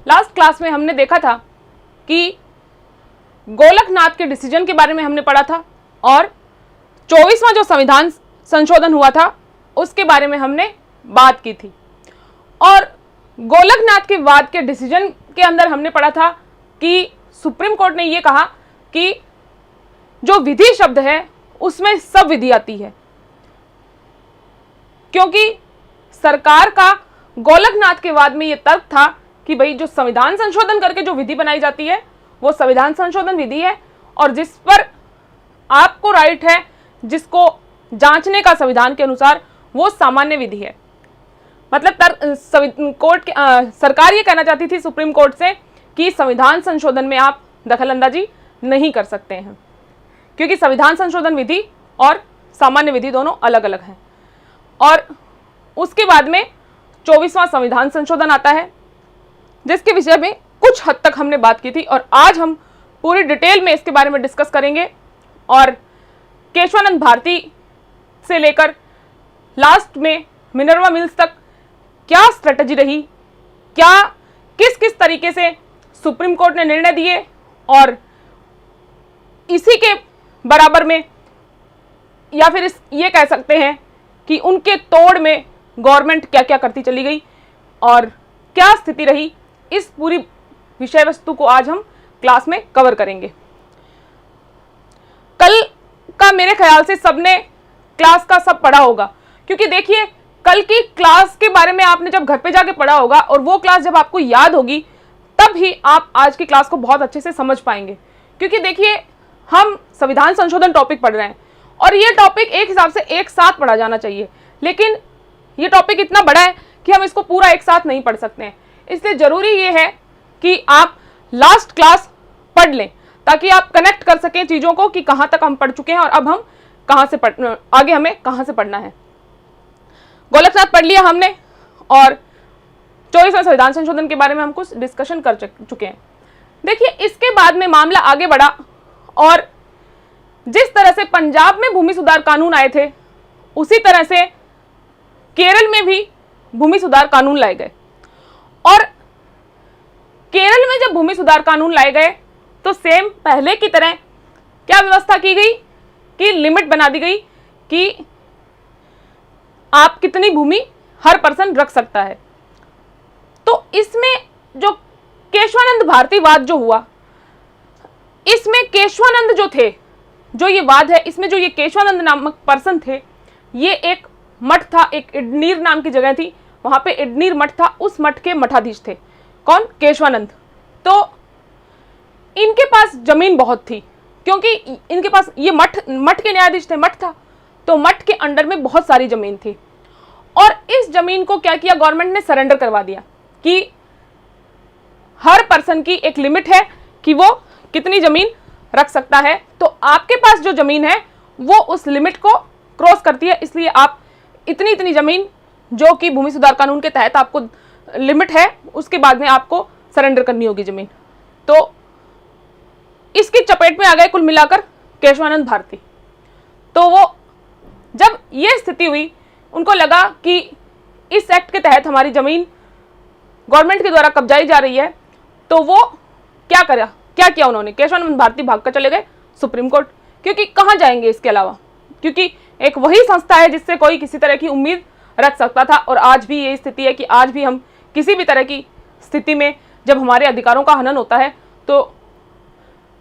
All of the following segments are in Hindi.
लास्ट क्लास में हमने देखा था कि गोलकनाथ के डिसीजन के बारे में हमने पढ़ा था और 24वां जो संविधान संशोधन हुआ था उसके बारे में हमने बात की थी। और गोलकनाथ के बाद के डिसीजन के अंदर हमने पढ़ा था कि सुप्रीम कोर्ट ने यह कहा कि जो विधि शब्द है उसमें सब विधि आती है, क्योंकि सरकार का गोलकनाथ के बाद में यह तर्क था कि भाई जो संविधान संशोधन करके जो विधि बनाई जाती है वो संविधान संशोधन विधि है और जिस पर आपको राइट है, जिसको जांचने का संविधान के अनुसार, वो सामान्य विधि है। मतलब कोर्ट सरकार ये कहना चाहती थी सुप्रीम कोर्ट से कि संविधान संशोधन में आप दखलंदाजी नहीं कर सकते हैं, क्योंकि संविधान संशोधन विधि और सामान्य विधि दोनों अलग अलग हैं। और उसके बाद में 24वां संविधान संशोधन आता है, जिसके विषय में कुछ हद तक हमने बात की थी और आज हम पूरी डिटेल में इसके बारे में डिस्कस करेंगे। और केशवानंद भारती से लेकर लास्ट में मिनर्वा मिल्स तक क्या स्ट्रेटजी रही, क्या किस किस तरीके से सुप्रीम कोर्ट ने निर्णय दिए और इसी के बराबर में या फिर ये कह सकते हैं कि उनके तोड़ में गवर्नमेंट क्या क्या करती चली गई और क्या स्थिति रही, इस पूरी विषय वस्तु को आज हम क्लास में कवर करेंगे। कल का मेरे ख्याल से सबने क्लास का सब पढ़ा होगा, क्योंकि देखिए कल की क्लास के बारे में आपने जब घर पे जाके पढ़ा होगा और वो क्लास जब आपको याद होगी तब ही आप आज की क्लास को बहुत अच्छे से समझ पाएंगे। क्योंकि देखिए हम संविधान संशोधन टॉपिक पढ़ रहे हैं और ये टॉपिक एक हिसाब से एक साथ पढ़ा जाना चाहिए, लेकिन ये टॉपिक इतना बड़ा है कि हम इसको पूरा एक साथ नहीं पढ़ सकते हैं। इसलिए जरूरी ये है कि आप लास्ट क्लास पढ़ लें ताकि आप कनेक्ट कर सकें चीज़ों को कि कहाँ तक हम पढ़ चुके हैं और अब हम कहाँ से आगे हमें कहाँ से पढ़ना है। गोलकनाथ पढ़ लिया हमने और 24वें संविधान संशोधन के बारे में हम कुछ डिस्कशन कर चुके हैं। देखिए इसके बाद में मामला आगे बढ़ा और जिस तरह से पंजाब में भूमि सुधार कानून आए थे उसी तरह से केरल में भी भूमि सुधार कानून लाए गए। और केरल में जब भूमि सुधार कानून लाए गए तो सेम पहले की तरह क्या व्यवस्था की गई कि लिमिट बना दी गई कि आप कितनी भूमि हर पर्सन रख सकता है। तो इसमें जो केशवानंद भारतीवाद जो हुआ, इसमें केशवानंद जो थे, जो ये वाद है, इसमें जो ये केशवानंद नामक पर्सन थे, ये एक मठ था, एक इडनीर नाम की जगह थी, वहां पे इडनीर मठ था, उस मठ के मठाधीश थे कौन? केशवानंद। तो इनके पास जमीन बहुत थी, क्योंकि इनके पास ये मठ के न्यायाधीश थे, मठ था तो मठ के अंडर में बहुत सारी जमीन थी। और इस जमीन को क्या किया, गवर्नमेंट ने सरेंडर करवा दिया कि हर पर्सन की एक लिमिट है कि वो कितनी जमीन रख सकता है। तो आपके पास जो जमीन है वो उस लिमिट को क्रॉस करती है, इसलिए आप इतनी इतनी जमीन जो कि भूमि सुधार कानून के तहत आपको लिमिट है उसके बाद में आपको सरेंडर करनी होगी जमीन। तो इसकी चपेट में आ गए कुल मिलाकर केशवानंद भारती। तो वो जब ये स्थिति हुई, उनको लगा कि इस एक्ट के तहत हमारी जमीन गवर्नमेंट के द्वारा कब्जाई जा रही है, तो वो क्या किया उन्होंने, केशवानंद भारती भागकर चले गए सुप्रीम कोर्ट। क्योंकि कहाँ जाएंगे इसके अलावा, क्योंकि एक वही संस्था है जिससे कोई किसी तरह की उम्मीद रख सकता था। और आज भी यही स्थिति है कि आज भी हम किसी भी तरह की स्थिति में जब हमारे अधिकारों का हनन होता है तो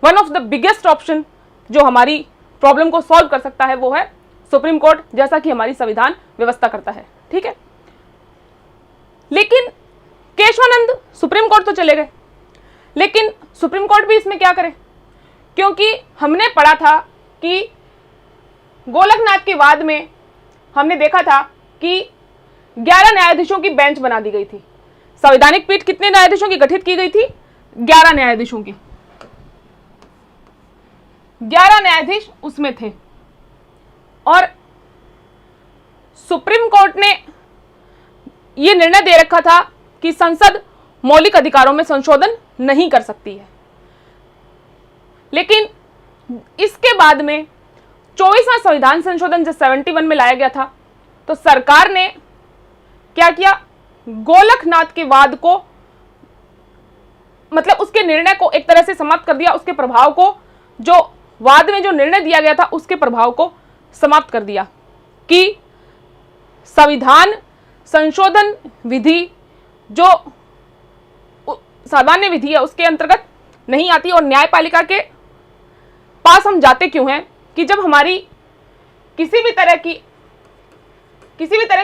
one of the biggest option जो हमारी प्रॉब्लम को सॉल्व कर सकता है वो है सुप्रीम कोर्ट, जैसा कि हमारी संविधान व्यवस्था करता है। ठीक है, लेकिन केशवानंद सुप्रीम कोर्ट तो चले गए, लेकिन सुप्रीम कोर्ट भी इसमें क्या करे, क्योंकि हमने पढ़ा था कि गोलकनाथ के वाद में हमने देखा था कि 11 न्यायाधीशों की बेंच बना दी गई थी। संवैधानिक पीठ कितने न्यायाधीशों की गठित की गई थी? 11 न्यायाधीशों की। 11 न्यायाधीश उसमें थे और सुप्रीम कोर्ट ने यह निर्णय दे रखा था कि संसद मौलिक अधिकारों में संशोधन नहीं कर सकती है। लेकिन इसके बाद में 24वां संविधान संशोधन जब 71 में लाया गया था तो सरकार ने क्या किया, गोलकनाथ के वाद को मतलब उसके निर्णय को एक तरह से समाप्त कर दिया, उसके प्रभाव को, जो वाद में जो निर्णय दिया गया था उसके प्रभाव को समाप्त कर दिया कि संविधान संशोधन विधि जो सामान्य विधि है उसके अंतर्गत नहीं आती। और न्यायपालिका के पास हम जाते क्यों हैं कि जब हमारी किसी भी तरह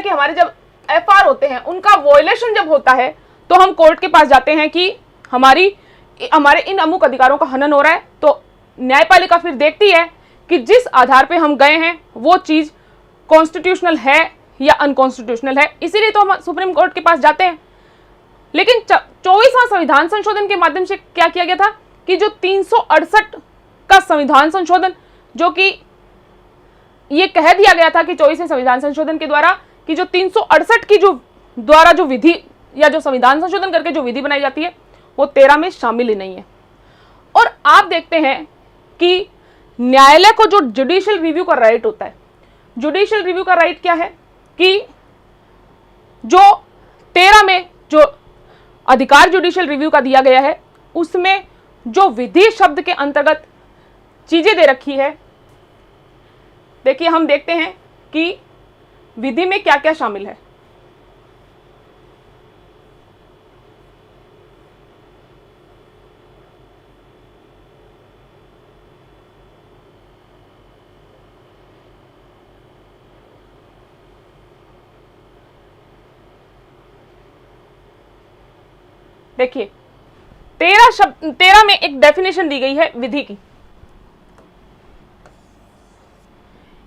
के हमारे जब एफआर होते हैं उनका वॉयलेशन जब होता है तो हम कोर्ट के पास जाते हैं कि हमारे इन अमुक अधिकारों का हनन हो रहा है। तो न्यायपालिका फिर देखती है कि जिस आधार पे हम गए हैं वो चीज कॉन्स्टिट्यूशनल है या अनकॉन्स्टिट्यूशनल है, इसीलिए तो हम सुप्रीम कोर्ट के पास जाते हैं। लेकिन 24वां संविधान संशोधन के माध्यम से क्या किया गया था कि जो 368 का संविधान संशोधन, जो कि ये कह दिया गया था कि 24वें संविधान संशोधन के द्वारा कि जो 368 की जो द्वारा जो विधि या जो संविधान संशोधन करके जो विधि बनाई जाती है वो 13 में शामिल ही नहीं है। और आप देखते हैं कि न्यायालय को जो जुडिशियल रिव्यू का राइट होता है, जुडिशियल रिव्यू का राइट क्या है कि जो 13 में जो अधिकार जुडिशियल रिव्यू का दिया गया है उसमें जो विधि शब्द के अंतर्गत चीजें दे रखी है, देखिए हम देखते हैं कि विधि में क्या क्या शामिल है। देखिए 13 में एक डेफिनेशन दी गई है विधि की।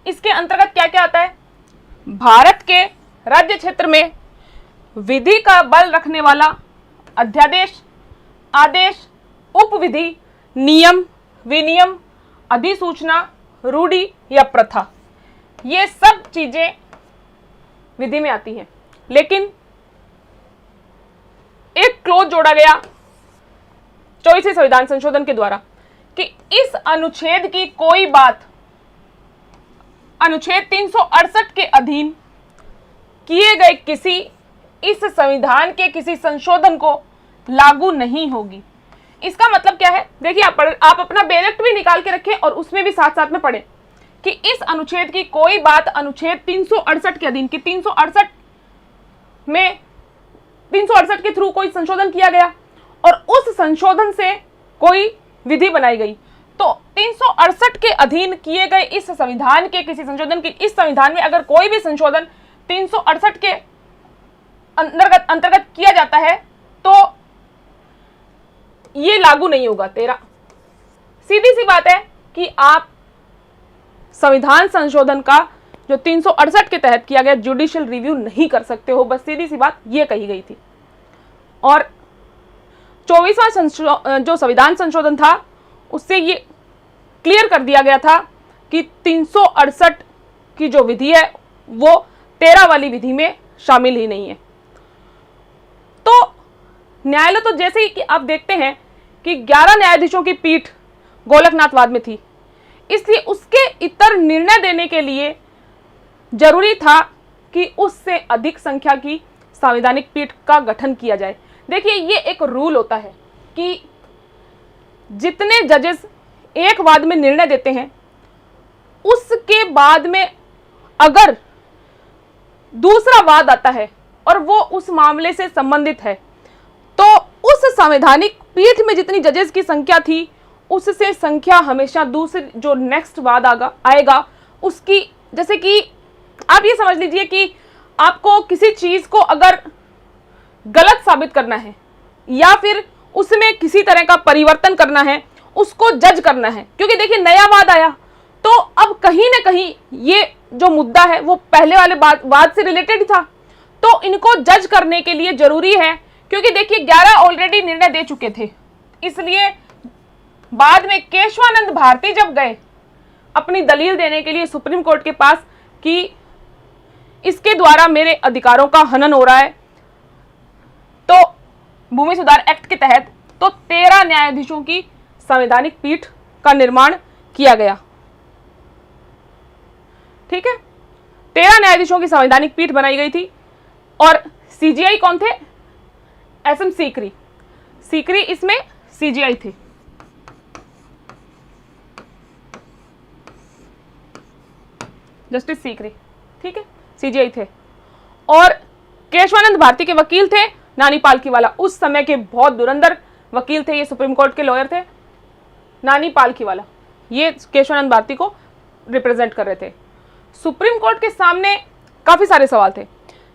इसके अंतर्गत क्या क्या आता है? भारत के राज्य क्षेत्र में विधि का बल रखने वाला अध्यादेश, आदेश, उपविधि, नियम, विनियम, अधिसूचना, रूढ़ि या प्रथा, ये सब चीजें विधि में आती हैं। लेकिन एक क्लोज जोड़ा गया 24वें संविधान संशोधन के द्वारा कि इस अनुच्छेद की कोई बात अनुच्छेद 368 के अधीन किए गए किसी इस संविधान के किसी संशोधन को लागू नहीं होगी। इसका मतलब क्या है? देखिए आप अपना बेलेक्ट भी निकाल के रखें और उसमें भी साथ साथ में पढ़ें कि इस अनुच्छेद की कोई बात अनुच्छेद 368 के अधीन की 368 के थ्रू कोई संशोधन किया गया और उस संशोधन से कोई विधि बनाई गई, तो 368 के अधीन किए गए इस संविधान के किसी संशोधन की, इस संविधान में अगर कोई भी संशोधन 368 के अंतर्गत किया जाता है तो ये लागू नहीं होगा। 13 सीधी सी बात है कि आप संविधान संशोधन का जो 368 के तहत किया गया जुडिशियल रिव्यू नहीं कर सकते हो, बस सीधी सी बात ये कही गई थी। और 24वां जो संविधान संशोधन था उससे ये क्लियर कर दिया गया था कि 368 की जो विधि है वो 13 वाली विधि में शामिल ही नहीं है। तो न्यायालय तो जैसे ही कि आप देखते हैं कि 11 न्यायाधीशों की पीठ गोलकनाथवाद में थी, इसलिए उसके इतर निर्णय देने के लिए जरूरी था कि उससे अधिक संख्या की संवैधानिक पीठ का गठन किया जाए। देखिए ये एक रूल होता है कि जितने जजेस एक वाद में निर्णय देते हैं उसके बाद में अगर दूसरा वाद आता है और वो उस मामले से संबंधित है तो उस संवैधानिक पीठ में जितनी जजेस की संख्या थी उससे संख्या हमेशा दूसरी जो नेक्स्ट वाद आएगा उसकी, जैसे कि आप ये समझ लीजिए कि आपको किसी चीज को अगर गलत साबित करना है या फिर उसमें किसी तरह का परिवर्तन करना है, उसको जज करना है, क्योंकि देखिए नया वाद आया तो अब कहीं ना कहीं ये जो मुद्दा है वो पहले वाले वाद से रिलेटेड था, तो इनको जज करने के लिए जरूरी है, क्योंकि देखिए 11 ऑलरेडी निर्णय दे चुके थे। इसलिए बाद में केशवानंद भारती जब गए अपनी दलील देने के लिए सुप्रीम कोर्ट के पास कि इसके द्वारा मेरे अधिकारों का हनन हो रहा है, तो भूमि सुधार एक्ट के तहत तो 13 न्यायाधीशों की संवैधानिक पीठ का निर्माण किया गया। ठीक है, 13 न्यायाधीशों की संवैधानिक पीठ बनाई गई थी। और सीजीआई कौन थे? एसएम सीकरी। सीकरी, इसमें सीजीआई थे। जस्टिस सीकरी, ठीक है, सीजीआई थे। और केशवानंद भारती के वकील थे नानी पालकीवाला, उस समय के बहुत धुरंधर वकील थे, ये सुप्रीम कोर्ट के लॉयर थे। नानी पालकीवाला ये केशवानंद भारती को रिप्रेजेंट कर रहे थे। सुप्रीम कोर्ट के सामने काफी सारे सवाल थे।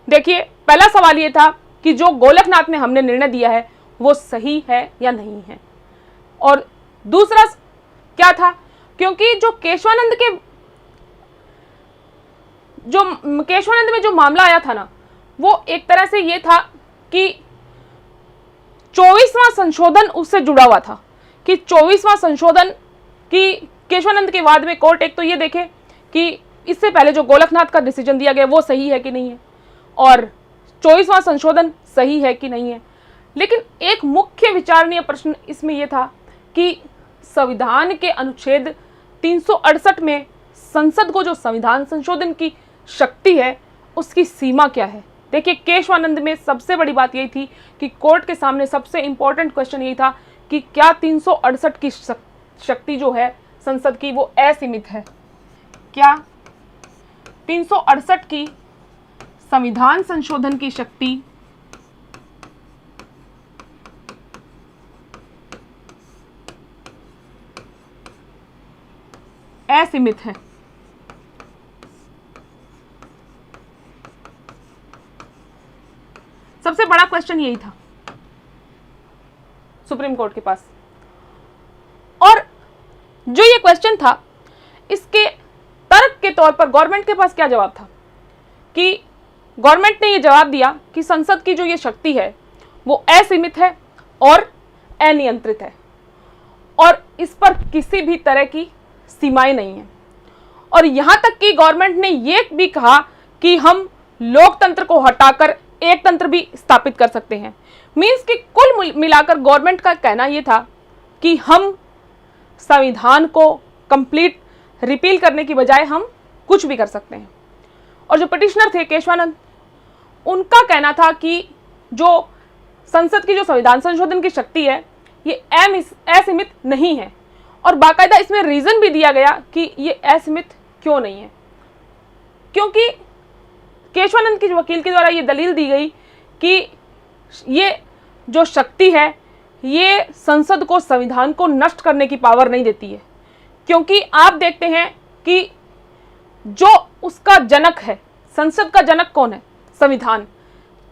देखिए, पहला सवाल ये था कि जो गोलकनाथ ने हमने निर्णय दिया है वो सही है या नहीं है। और दूसरा क्या था, क्योंकि जो केशवानंद में जो मामला आया था ना, वो एक तरह से ये था कि 24वां संशोधन उससे जुड़ा हुआ था, कि 24वां संशोधन की केशवानंद के वाद में कोर्ट एक तो ये देखे कि इससे पहले जो गोलकनाथ का डिसीजन दिया गया वो सही है कि नहीं है, और 24वां संशोधन सही है कि नहीं है। लेकिन एक मुख्य विचारणीय प्रश्न इसमें यह था कि संविधान के अनुच्छेद 368 में संसद को जो संविधान संशोधन की शक्ति है उसकी सीमा क्या है। देखिए, केशवानंद में सबसे बड़ी बात यही थी कि कोर्ट के सामने सबसे इंपॉर्टेंट क्वेश्चन यही था कि क्या 368 की शक्ति जो है संसद की वो असीमित है, क्या 368 की संविधान संशोधन की शक्ति असीमित है। सबसे बड़ा क्वेश्चन यही था सुप्रीम कोर्ट के पास। और जो ये क्वेश्चन था, इसके तर्क के तौर पर गवर्नमेंट के पास क्या जवाब था, कि गवर्नमेंट ने ये जवाब दिया कि संसद की जो ये शक्ति है वो असीमित है और अनियंत्रित है, और इस पर किसी भी तरह की सीमाएं नहीं है। और यहां तक कि गवर्नमेंट ने ये भी कहा कि हम लोकतंत्र को हटाकर एक तंत्र भी स्थापित कर सकते हैं। मींस कि कुल मिलाकर गवर्नमेंट का कहना यह था कि हम संविधान को कंप्लीट रिपील करने की बजाय हम कुछ भी कर सकते हैं। और जो पिटिशनर थे केशवानंद, उनका कहना था कि जो संसद की जो संविधान संशोधन की शक्ति है ये असीमित नहीं है, और बाकायदा इसमें रीजन भी दिया गया कि ये असीमित क्यों नहीं है। क्योंकि केशवानंद के वकील के द्वारा ये दलील दी गई कि ये जो शक्ति है ये संसद को, संविधान को नष्ट करने की पावर नहीं देती है। क्योंकि आप देखते हैं कि जो उसका जनक है, संसद का जनक कौन है? संविधान।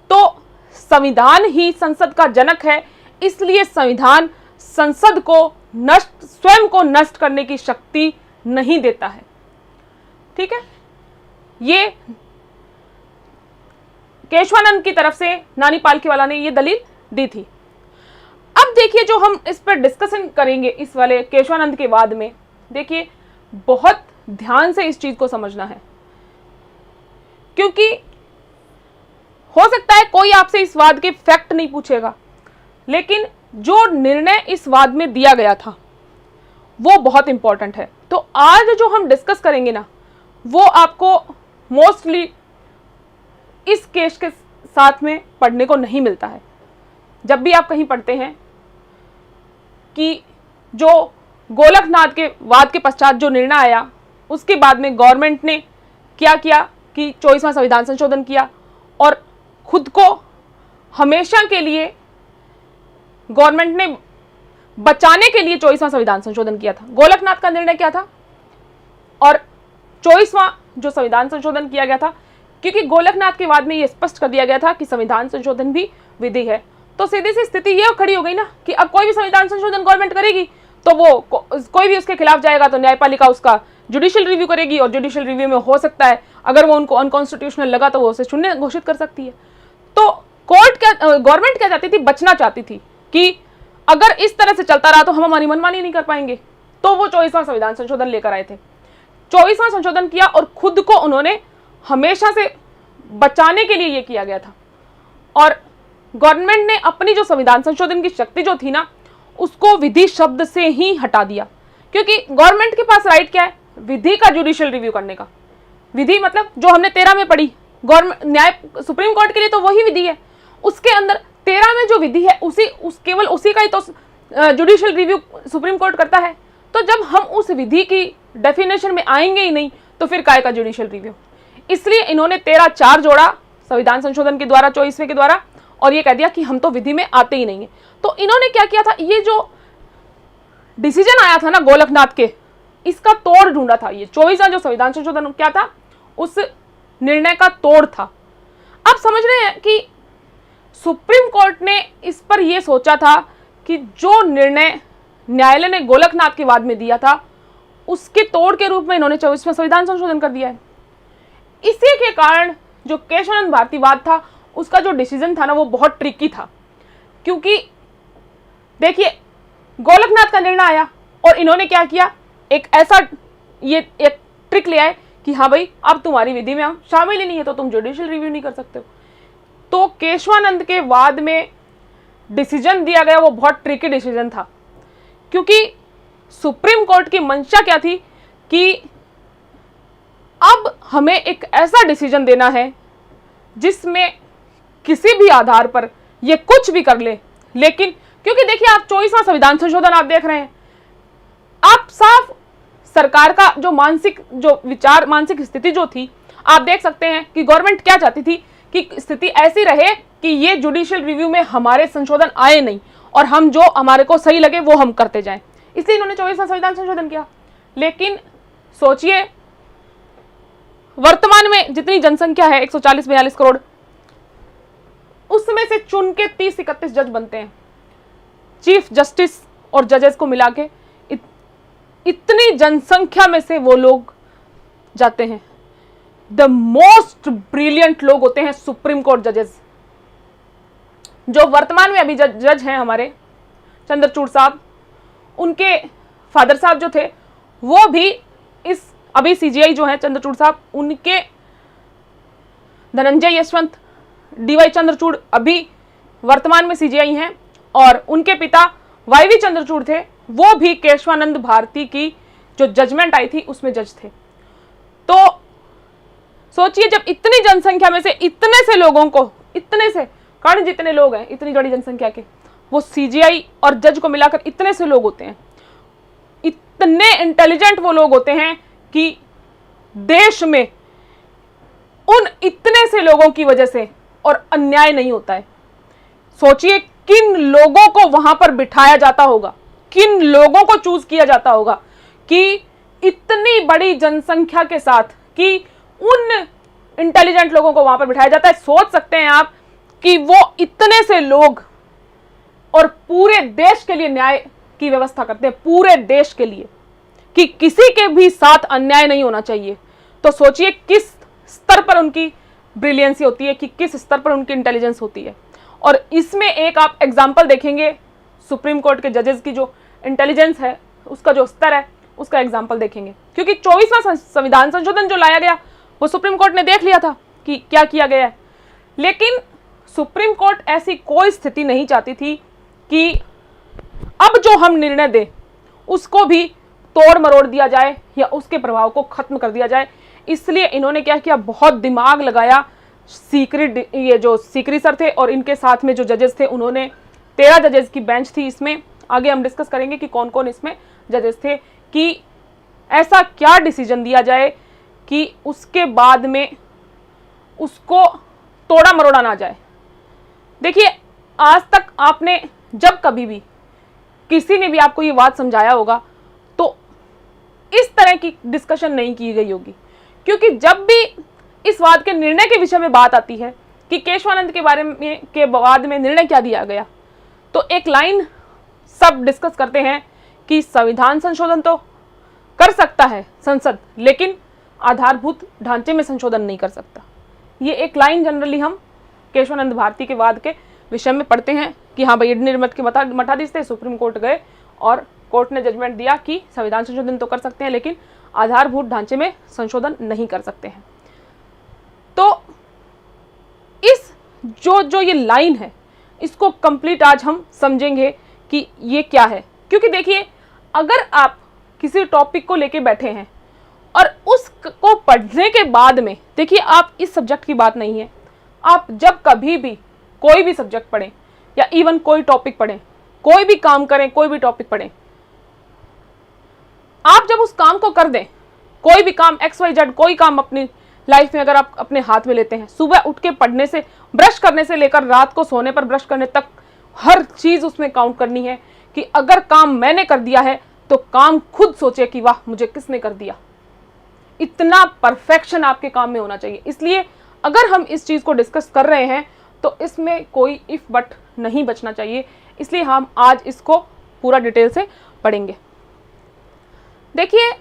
तो संविधान ही संसद का जनक है, इसलिए संविधान संसद को स्वयं को नष्ट करने की शक्ति नहीं देता है। ठीक है, ये केशवानंद की तरफ से नानी पालकीवाला ने ये दलील दी थी। अब देखिए, जो हम इस पर डिस्कशन करेंगे इस वाले केशवानंद के वाद में, देखिए बहुत ध्यान से इस चीज को समझना है, क्योंकि हो सकता है कोई आपसे इस वाद के फैक्ट नहीं पूछेगा, लेकिन जो निर्णय इस वाद में दिया गया था वो बहुत इंपॉर्टेंट है। तो आज जो हम डिस्कस करेंगे ना, वो आपको मोस्टली इस केस के साथ में पढ़ने को नहीं मिलता है। जब भी आप कहीं पढ़ते हैं कि जो गोलकनाथ के वाद के पश्चात जो निर्णय आया, उसके बाद में गवर्नमेंट ने क्या किया कि 24वां संविधान संशोधन किया, और खुद को हमेशा के लिए गवर्नमेंट ने बचाने के लिए 24वां संविधान संशोधन किया था। गोलकनाथ का निर्णय क्या था और 24वां जो संविधान संशोधन किया गया था, क्योंकि गोलकनाथ के बाद में यह स्पष्ट कर दिया गया था कि संविधान संशोधन भी विधि है। तो सीधी सी स्थिति ये खड़ी हो गई ना कि अब कोई भी संविधान संशोधन गवर्नमेंट करेगी तो वो कोई भी उसके खिलाफ जाएगा तो न्यायपालिका उसका जुडिशियल रिव्यू करेगी, और जुडिशियल रिव्यू में हो सकता है अगर वो उनको अनकॉन्स्टिट्यूशनल लगा तो वो उसे शून्य घोषित कर सकती है। तो गवर्नमेंट क्या चाहती थी? बचना चाहती थी कि अगर इस तरह से चलता रहा तो हम हमारी मनमानी नहीं कर पाएंगे। तो वो 24वां संविधान संशोधन लेकर आए थे। 24वां संशोधन किया और खुद को उन्होंने हमेशा से बचाने के लिए ये किया गया था। और गवर्नमेंट ने अपनी जो संविधान संशोधन की शक्ति जो थी ना, उसको विधि शब्द से ही हटा दिया, क्योंकि गवर्नमेंट के पास राइट क्या है? विधि का जुडिशियल रिव्यू करने का। विधि मतलब जो हमने 13 में पढ़ी, गवर्नमेंट न्याय सुप्रीम कोर्ट के लिए तो वही विधि है। उसके अंदर 13 में जो विधि है केवल उसी का ही तो जुडिशियल रिव्यू सुप्रीम कोर्ट करता है। तो जब हम उस विधि की डेफिनेशन में आएंगे ही नहीं तो फिर काय का जुडिशियल रिव्यू। इसलिए इन्होंने 13(4) जोड़ा संविधान संशोधन के द्वारा 24वें के द्वारा, और ये कह दिया कि हम तो विधि में आते ही नहीं है। तो इन्होंने क्या किया था, ये जो डिसीजन आया था ना गोलकनाथ के, इसका तोड़ ढूंढा था। ये 24वां जो संविधान संशोधन क्या था, उस निर्णय का तोड़ था। अब समझ रहे हैं कि सुप्रीम कोर्ट ने इस पर यह सोचा था कि जो निर्णय न्यायालय ने गोलकनाथ के वाद में दिया था उसके तोड़ के रूप में इन्होंने 24वां संविधान संशोधन कर दिया है। इसी के कारण जो केशवानंद भारती वाद था उसका जो डिसीजन था ना वो बहुत ट्रिकी था, क्योंकि देखिए गोलकनाथ का निर्णय आया और इन्होंने क्या किया, एक ट्रिक ले आए कि हाँ भाई अब तुम्हारी विधि में हम शामिल ही नहीं है तो तुम जुडिशियल रिव्यू नहीं कर सकते हो। तो केशवानंद के वाद में डिसीजन दिया गया वो बहुत ट्रिकी डिसीजन था, क्योंकि सुप्रीम कोर्ट की मंशा क्या थी कि अब हमें एक ऐसा डिसीजन देना है जिसमें किसी भी आधार पर ये कुछ भी कर ले, लेकिन क्योंकि देखिए आप 24वां संविधान संशोधन आप देख रहे हैं, आप साफ सरकार का जो मानसिक स्थिति जो थी आप देख सकते हैं कि गवर्नमेंट क्या चाहती थी कि स्थिति ऐसी रहे कि ये जुडिशियल रिव्यू में हमारे संशोधन आए नहीं और हम जो हमारे को सही लगे वो हम करते जाएं, इसलिए इन्होंने 24वां संविधान संशोधन किया। लेकिन सोचिए वर्तमान में जितनी जनसंख्या है 140-42 करोड़, उसमें से चुन के 30-31 जज बनते हैं, चीफ जस्टिस और जजेस को मिला के इतनी जनसंख्या में से वो लोग जाते हैं। द मोस्ट ब्रिलियंट लोग होते हैं सुप्रीम कोर्ट जजेस। जो वर्तमान में अभी जज हैं हमारे चंद्रचूड़ साहब, उनके फादर साहब जो थे वो भी इस अभी सीजीआई जो है चंद्रचूड़ साहब, उनके धनंजय यशवंत डीवाई चंद्रचूड़ अभी वर्तमान में सीजीआई हैं, और उनके पिता वाईवी चंद्रचूड़ थे, वो भी केशवानंद भारती की जो जजमेंट आई थी उसमें जज थे। तो सोचिए जब इतनी जनसंख्या में से इतने से लोगों को, इतने से कर्ण जितने लोग हैं इतनी बड़ी जनसंख्या के, वो सीजीआई और जज को मिलाकर इतने से लोग होते हैं, इतने इंटेलिजेंट वो लोग होते हैं कि देश में उन इतने से लोगों की वजह से और अन्याय नहीं होता है। सोचिए किन लोगों को वहां पर बिठाया जाता होगा, किन लोगों को चूज किया जाता होगा कि इतनी बड़ी जनसंख्या के साथ कि उन इंटेलिजेंट लोगों को वहां पर बिठाया जाता है। सोच सकते हैं आप कि वो इतने से लोग और पूरे देश के लिए न्याय की व्यवस्था करते हैं, पूरे देश के लिए, कि किसी के भी साथ अन्याय नहीं होना चाहिए। तो सोचिए किस स्तर पर उनकी ब्रिलियंसी होती है, कि किस स्तर पर उनकी इंटेलिजेंस होती है। और इसमें एक आप एग्जाम्पल देखेंगे सुप्रीम कोर्ट के जजेस की जो इंटेलिजेंस है, उसका जो स्तर है, उसका एग्जाम्पल देखेंगे, क्योंकि 24वां संविधान संशोधन जो लाया गया वो सुप्रीम कोर्ट ने देख लिया था कि क्या किया गया है। लेकिन सुप्रीम कोर्ट ऐसी कोई स्थिति नहीं चाहती थी कि अब जो हम निर्णय दें उसको भी तोड़ मरोड़ दिया जाए या उसके प्रभाव को खत्म कर दिया जाए। इसलिए इन्होंने क्या किया, बहुत दिमाग लगाया। ये जो सीकरी सर थे और इनके साथ में जो जजेस थे, उन्होंने 13 जजेस की बेंच थी। इसमें आगे हम डिस्कस करेंगे कि कौन कौन इसमें जजेस थे, कि ऐसा क्या डिसीजन दिया जाए कि उसके बाद में उसको तोड़ा मरोड़ा ना जाए। देखिए आज तक आपने जब कभी भी किसी ने भी आपको ये बात समझाया होगा तो इस तरह की डिस्कशन नहीं की गई होगी, क्योंकि जब भी इस वाद के निर्णय के विषय में बात आती है कि केशवानंद के बारे में के बाद में निर्णय क्या दिया गया, तो एक लाइन सब डिस्कस करते हैं कि संविधान संशोधन तो कर सकता है संसद, लेकिन आधारभूत ढांचे में संशोधन नहीं कर सकता। ये एक लाइन जनरली हम केशवानंद भारती के वाद के विषय में पढ़ते हैं कि हाँ भाई निर्मत के मठाधीश थे, सुप्रीम कोर्ट गए और कोर्ट ने जजमेंट दिया कि संविधान संशोधन तो कर सकते हैं लेकिन आधारभूत ढांचे में संशोधन नहीं कर सकते हैं। तो इस जो ये लाइन है इसको कंप्लीट आज हम समझेंगे कि ये क्या है, क्योंकि देखिए अगर आप किसी टॉपिक को लेके बैठे हैं और उसको पढ़ने के बाद में, देखिए आप इस सब्जेक्ट की बात नहीं है, आप जब कभी भी कोई भी सब्जेक्ट पढ़ें, या इवन कोई टॉपिक पढ़ें, कोई भी काम करें, कोई भी टॉपिक पढ़ें, आप जब उस काम को कर दें, कोई भी काम XYZ कोई काम अपनी लाइफ में अगर आप अपने हाथ में लेते हैं, सुबह उठ के पढ़ने से, ब्रश करने से लेकर रात को सोने पर ब्रश करने तक हर चीज उसमें काउंट करनी है कि अगर काम मैंने कर दिया है तो काम खुद सोचे कि वाह मुझे किसने कर दिया। इतना परफेक्शन आपके काम में होना चाहिए। इसलिए अगर हम इस चीज को डिस्कस कर रहे हैं तो इसमें कोई इफ बट नहीं बचना चाहिए। इसलिए हम आज इसको पूरा डिटेल से पढ़ेंगे। देखिए,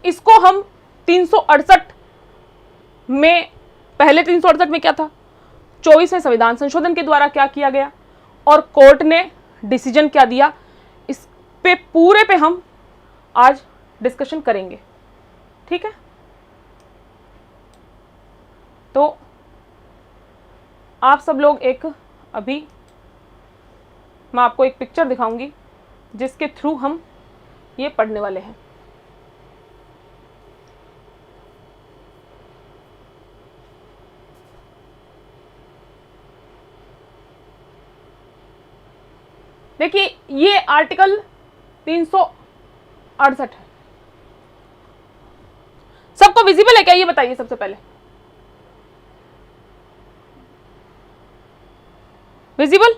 इसको हम 368 में, पहले 368 में क्या था, 24वें संविधान संशोधन के द्वारा क्या किया गया और कोर्ट ने डिसीजन क्या दिया, इस पे पूरे पे हम आज डिस्कशन करेंगे। ठीक है, तो आप सब लोग अभी मैं आपको एक पिक्चर दिखाऊंगी जिसके थ्रू हम ये पढ़ने वाले हैं। देखिए, ये आर्टिकल 368 है। सबको विजिबल है क्या, ये बताइए सबसे पहले। विजिबल?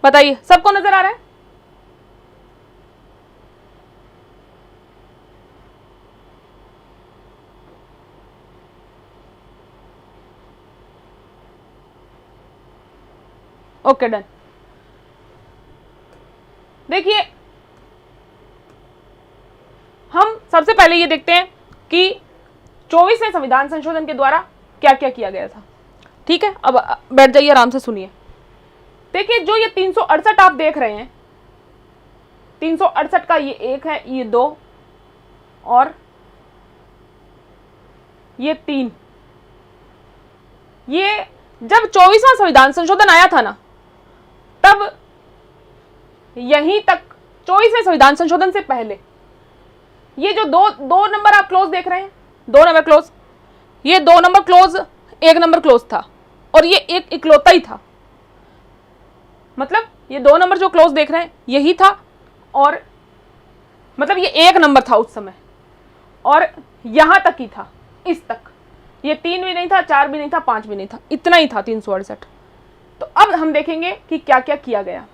बताइए, सबको नजर आ रहा है? Okay, done. देखिए, हम सबसे पहले ये देखते हैं कि 24वें संविधान संशोधन के द्वारा क्या क्या किया गया था। ठीक है, अब बैठ जाइए, आराम से सुनिए। देखिए, जो ये 368 आप देख रहे हैं, 368 का ये 1 है, ये 2 और ये 3, ये जब 24वां संविधान संशोधन आया था ना, तब यहीं तक 24वें संविधान संशोधन से पहले ये जो दो नंबर आप क्लोज देख रहे हैं, 2 नंबर क्लोज, ये 2 नंबर क्लोज 1 नंबर क्लोज था और ये एक इकलौता ही था। मतलब ये 2 नंबर जो क्लोज देख रहे हैं यही था, और मतलब ये 1 नंबर था उस समय और यहां तक ही था, इस तक। ये 3 भी नहीं था, 4 भी नहीं था, 5 भी नहीं था, इतना ही था 368। तो अब हम देखेंगे कि क्या क्या किया गया।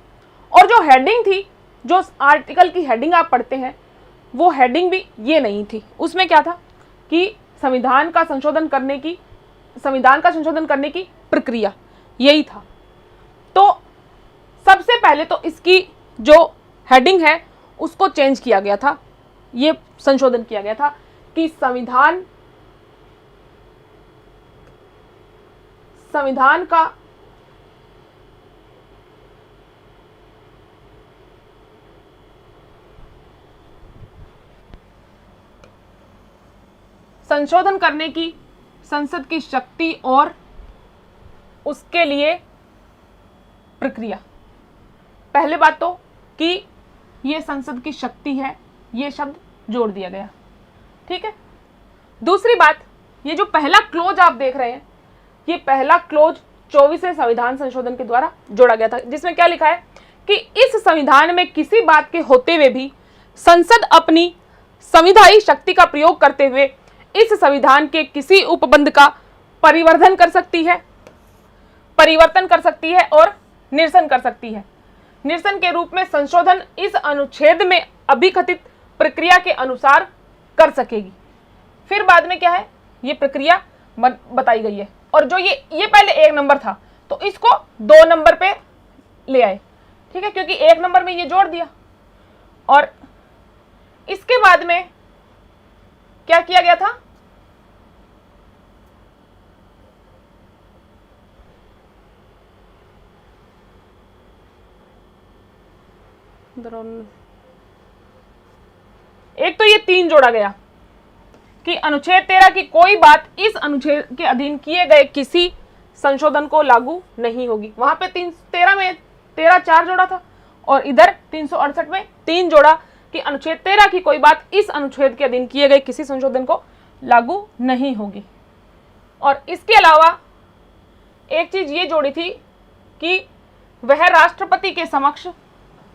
और जो हेडिंग थी, जो आर्टिकल की हेडिंग आप पढ़ते हैं, वो हेडिंग भी ये नहीं थी। उसमें क्या था कि संविधान का संशोधन करने की प्रक्रिया, यही था। तो सबसे पहले तो इसकी जो हेडिंग है उसको चेंज किया गया था, ये संशोधन किया गया था कि संविधान का संशोधन करने की संसद की शक्ति और उसके लिए प्रक्रिया। पहले बात तो कि ये संसद की शक्ति है, ये शब्द जोड़ दिया गया। ठीक है, दूसरी बात, ये जो पहला क्लोज आप देख रहे हैं, ये पहला क्लोज 24वें संविधान संशोधन के द्वारा जोड़ा गया था, जिसमें क्या लिखा है कि इस संविधान में किसी बात के होते हुए भी संसद अपनी संविधायी शक्ति का प्रयोग करते हुए इस संविधान के किसी उपबंध का परिवर्तन कर सकती है और निरसन कर सकती है। निरसन के रूप में संशोधन इस अनुच्छेद में अभिकथित प्रक्रिया के अनुसार कर सकेगी। फिर बाद में क्या है, ये प्रक्रिया बताई गई है। और जो ये पहले 1 नंबर था तो इसको 2 नंबर पे ले आए। ठीक है, क्योंकि 1 नंबर में ये जोड़ दिया। और इसके बाद में क्या किया गया था, एक तो ये 3 जोड़ा गया कि अनुच्छेद 13 की कोई बात इस अनुच्छेद के अधीन किए गए किसी संशोधन को लागू नहीं होगी। वहां पे 13 में 13 4 जोड़ा था और इधर 368 में 3 जोड़ा कि अनुच्छेद 13 की कोई बात इस अनुच्छेद के अधीन किए गए किसी संशोधन को लागू नहीं होगी। और इसके अलावा एक चीज ये जोड़ी थी कि वह राष्ट्रपति के समक्ष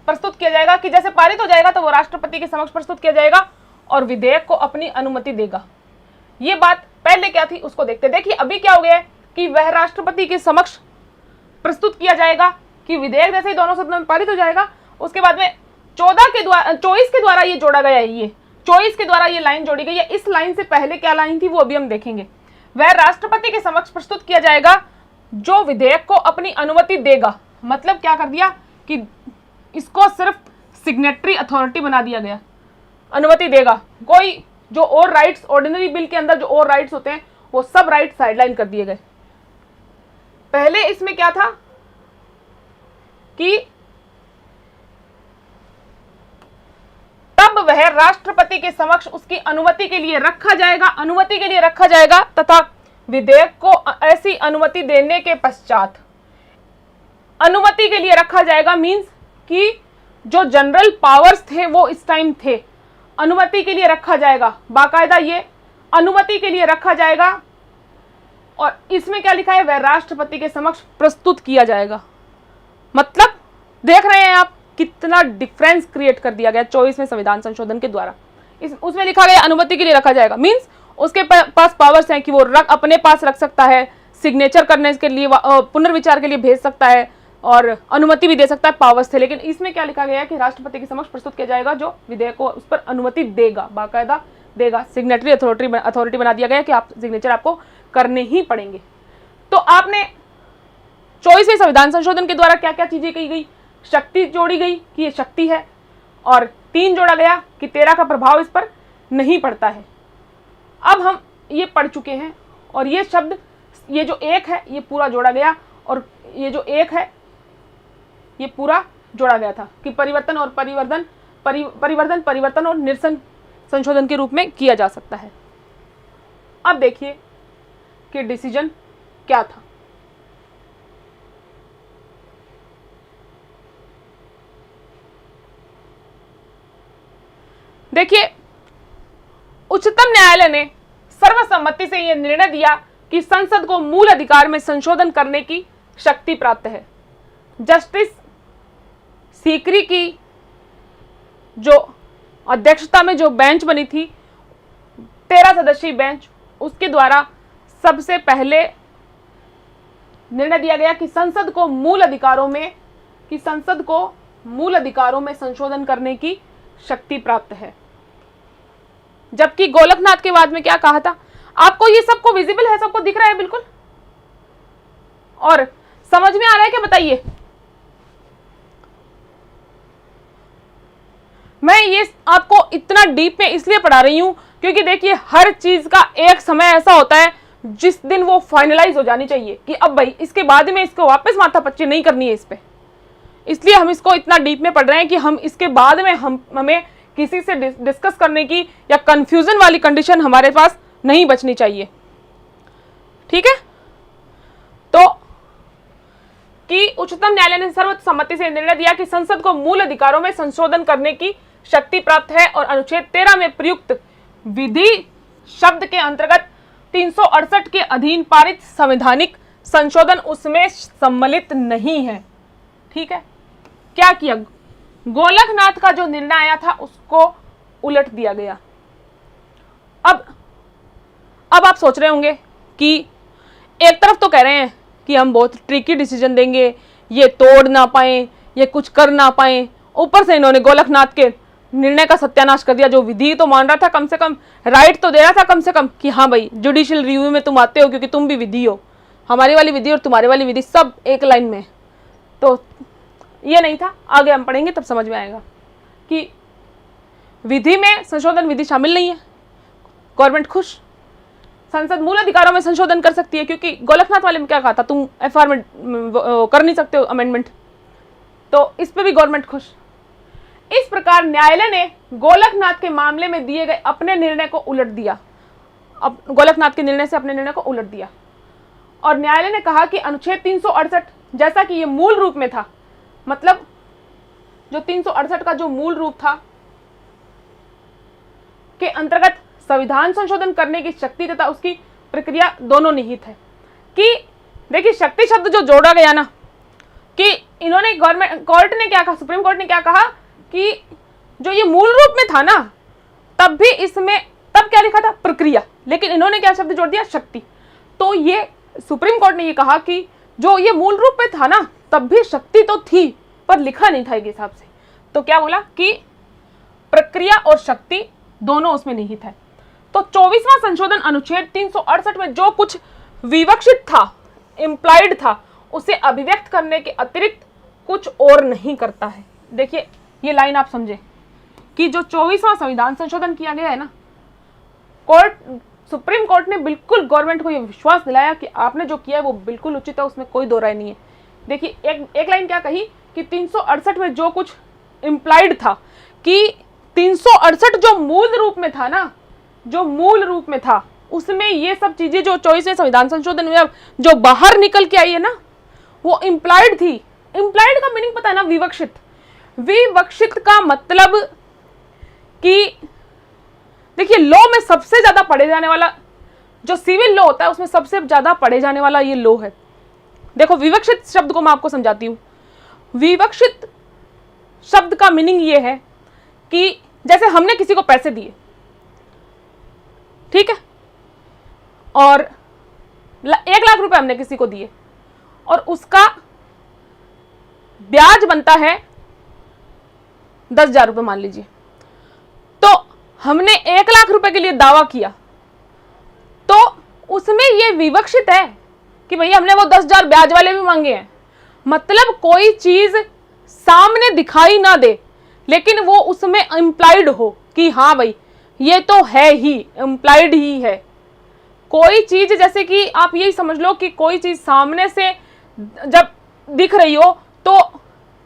प्रस्तुत किया जाएगा, कि जैसे पारित हो जाएगा तो वो राष्ट्रपति के समक्ष प्रस्तुत किया जाएगा और विधेयक को अपनी अनुमति देगा। ये बात पहले क्या थी उसको देखते। देखिए अभी क्या हो गया है कि वह राष्ट्रपति के समक्ष प्रस्तुत किया जाएगा, कि विधेयक जैसे ही दोनों सदनों में पारित हो जाएगा उसके बाद में 24 के द्वारा ये जोड़ा गया है, ये 24 के द्वारा ये लाइन जोड़ी गई है। इस लाइन से पहले क्या लाइन थी वो अभी हम देखेंगे। वह राष्ट्रपति के समक्ष प्रस्तुत किया जाएगा जो विधेयक को अपनी अनुमति देगा। मतलब क्या कर दिया कि इसको सिर्फ सिग्नेटरी अथॉरिटी बना दिया गया, अनुमति देगा। कोई जो और राइट्स ऑर्डिनरी बिल के अंदर जो और राइट्स होते हैं वो सब राइट्स साइडलाइन कर दिए गए। पहले इसमें क्या था कि तब वह राष्ट्रपति के समक्ष उसकी अनुमति के लिए रखा जाएगा तथा विधेयक को ऐसी अनुमति देने के पश्चात अनुमति के लिए रखा जाएगा मींस कि जो जनरल पावर्स थे वो इस टाइम थे, अनुमति के लिए रखा जाएगा, बाकायदा ये अनुमति के लिए रखा जाएगा। और इसमें क्या लिखा है, वह राष्ट्रपति के समक्ष प्रस्तुत किया जाएगा। मतलब देख रहे हैं आप कितना डिफरेंस क्रिएट कर दिया गया 24वें संविधान संशोधन के द्वारा। उसमें लिखा गया अनुमति के लिए रखा जाएगा मींस उसके पास पावर्स हैं कि वो अपने पास रख सकता है, सिग्नेचर करने के लिए पुनर्विचार के लिए भेज सकता है और अनुमति भी दे सकता है, पावर्स थे। लेकिन इसमें क्या लिखा गया है कि राष्ट्रपति के समक्ष प्रस्तुत किया जाएगा जो विधेयक को उस पर अनुमति देगा, बाकायदा देगा। सिग्नेटरी अथॉरिटी बना दिया गया कि आप सिग्नेचर आपको करने ही पड़ेंगे। तो आपने 24वें संविधान संशोधन के द्वारा क्या क्या चीजें की गई, शक्ति जोड़ी गई कि ये शक्ति है, और 3 जोड़ा गया कि 13 का प्रभाव इस पर नहीं पड़ता है। अब हम ये पढ़ चुके हैं और ये शब्द, ये जो एक है ये पूरा जोड़ा गया और ये जो एक है ये पूरा जोड़ा गया था कि परिवर्तन और परिवर्तन और निरसन संशोधन के रूप में किया जा सकता है। अब देखिए कि डिसीजन क्या था। देखिए उच्चतम न्यायालय ने सर्वसम्मति से यह निर्णय दिया कि संसद को मूल अधिकार में संशोधन करने की शक्ति प्राप्त है। जस्टिस सीकरी की जो अध्यक्षता में जो बेंच बनी थी 13 सदस्यीय बेंच, उसके द्वारा सबसे पहले निर्णय दिया गया कि संसद को मूल अधिकारों में संशोधन करने की शक्ति प्राप्त है। जबकि गोलकनाथ के बाद में क्या कहा था, आपको ये सबको विजिबल है, सबको दिख रहा है बिल्कुल और समझ में आ रहा है क्या, बताइए। मैं ये आपको इतना डीप में इसलिए पढ़ा रही हूं क्योंकि देखिए हर चीज का एक समय ऐसा होता है जिस दिन वो फाइनलाइज हो जानी चाहिए कि अब भाई इसके बाद में इसको वापस माथापच्ची नहीं करनी है इस पे। इसलिए हम इसको इतना डीप में पढ़ रहे हैं कि हम इसके बाद में हमें किसी से डिस्कस करने की या कंफ्यूजन वाली कंडीशन हमारे पास नहीं बचनी चाहिए। ठीक है, तो कि उच्चतम न्यायालय ने सर्वसम्मति से निर्णय दिया कि संसद को मूल अधिकारों में संशोधन करने की शक्ति प्राप्त है और अनुच्छेद 13 में प्रयुक्त विधि शब्द के अंतर्गत 368 के अधीन पारित संवैधानिक संशोधन उसमें सम्मिलित नहीं है। ठीक है, क्या किया, गोलकनाथ का जो निर्णय आया था उसको उलट दिया गया। अब आप सोच रहे होंगे कि एक तरफ तो कह रहे हैं कि हम बहुत ट्रिकी डिसीजन देंगे, ये तोड़ ना पाए, ये कुछ कर ना पाए, ऊपर से इन्होंने गोलकनाथ के निर्णय का सत्यानाश कर दिया। जो विधि तो मान रहा था, कम से कम राइट तो दे रहा था कम से कम कि हाँ भाई जुडिशियल रिव्यू में तुम आते हो क्योंकि तुम भी विधि हो, हमारी वाली विधि और तुम्हारी वाली विधि सब एक लाइन में। तो ये नहीं था, आगे हम पढ़ेंगे तब समझ में आएगा कि विधि में संशोधन विधि शामिल नहीं है। गवर्नमेंट खुश, संसद मूल अधिकारों में संशोधन कर सकती है क्योंकि गोलकनाथ वाले में क्या कहा था, तुम एफआर में कर नहीं सकते हो अमेंडमेंट, तो इस पे भी गवर्नमेंट खुश। इस प्रकार न्यायालय ने गोलकनाथ के मामले में दिए गए अपने निर्णय को उलट दिया। अब गोलकनाथ के निर्णय से अपने निर्णय को उलट दिया और न्यायालय ने कहा कि अनुच्छेद 368 जैसा कि ये मूल रूप में था मतलब जो 368 का जो मूल रूप था के अंतर्गत संविधान संशोधन करने की शक्ति तथा उसकी प्रक्रिया दोनों निहित है। कि देखिए शक्ति शब्द जो जोड़ा गया ना, कि इन्होंने कोर्ट ने क्या कहा, सुप्रीम कोर्ट ने क्या कहा कि जो ये मूल रूप में था ना, तब भी इसमें तब क्या लिखा था, प्रक्रिया, लेकिन इन्होंने क्या शब्द जोड़ दिया, शक्ति। तो ये सुप्रीम कोर्ट ने ये कहा कि जो ये मूल रूप में था ना, तब भी शक्ति तो थी पर लिखा नहीं था एक हिसाब से। तो क्या बोला कि प्रक्रिया और शक्ति दोनों उसमें निहित है। तो 24वां संशोधन अनुच्छेद 368 में जो कुछ विवक्षित था, इम्प्लाइड था, उसे अभिव्यक्त करने के अतिरिक्त कुछ और नहीं करता है। देखिए ये लाइन आप समझे कि जो 24वां संविधान संशोधन किया गया है ना, सुप्रीम कोर्ट ने बिल्कुल गवर्नमेंट को यह विश्वास दिलाया कि आपने जो किया है वो बिल्कुल उचित है, उसमें कोई दो राय नहीं है। देखिए एक लाइन क्या कही कि 368 में जो कुछ इम्प्लाइड था, कि 368 जो मूल रूप में था ना, जो मूल रूप में था, उसमें ये सब चीजें जो 24वें संविधान संशोधन में जो बाहर निकल के आई है ना, वो इम्प्लाइड थी। इम्प्लाइड का मीनिंग पता है ना, विवक्षित। विवक्षित का मतलब कि देखिए लॉ में सबसे ज्यादा पढ़े जाने वाला जो सिविल लॉ होता है, उसमें सबसे ज्यादा पढ़े जाने वाला ये लॉ है। देखो विवक्षित शब्द को मैं आपको समझाती हूं। विवक्षित शब्द का मीनिंग ये है कि जैसे हमने किसी को पैसे दिए, ठीक है, और 1 लाख रुपए हमने किसी को दिए और उसका ब्याज बनता है 10,000 रुपए मान लीजिए। तो हमने 1 लाख रुपए के लिए दावा किया, तो उसमें यह विवक्षित है कि भैया हमने वो 10,000 ब्याज वाले भी मांगे हैं। मतलब कोई चीज सामने दिखाई ना दे, लेकिन वो उसमें इंप्लाइड हो कि हाँ भाई ये तो है ही, इंप्लाइड ही है। कोई चीज जैसे कि आप यही समझ लो कि कोई चीज सामने से जब दिख रही हो, तो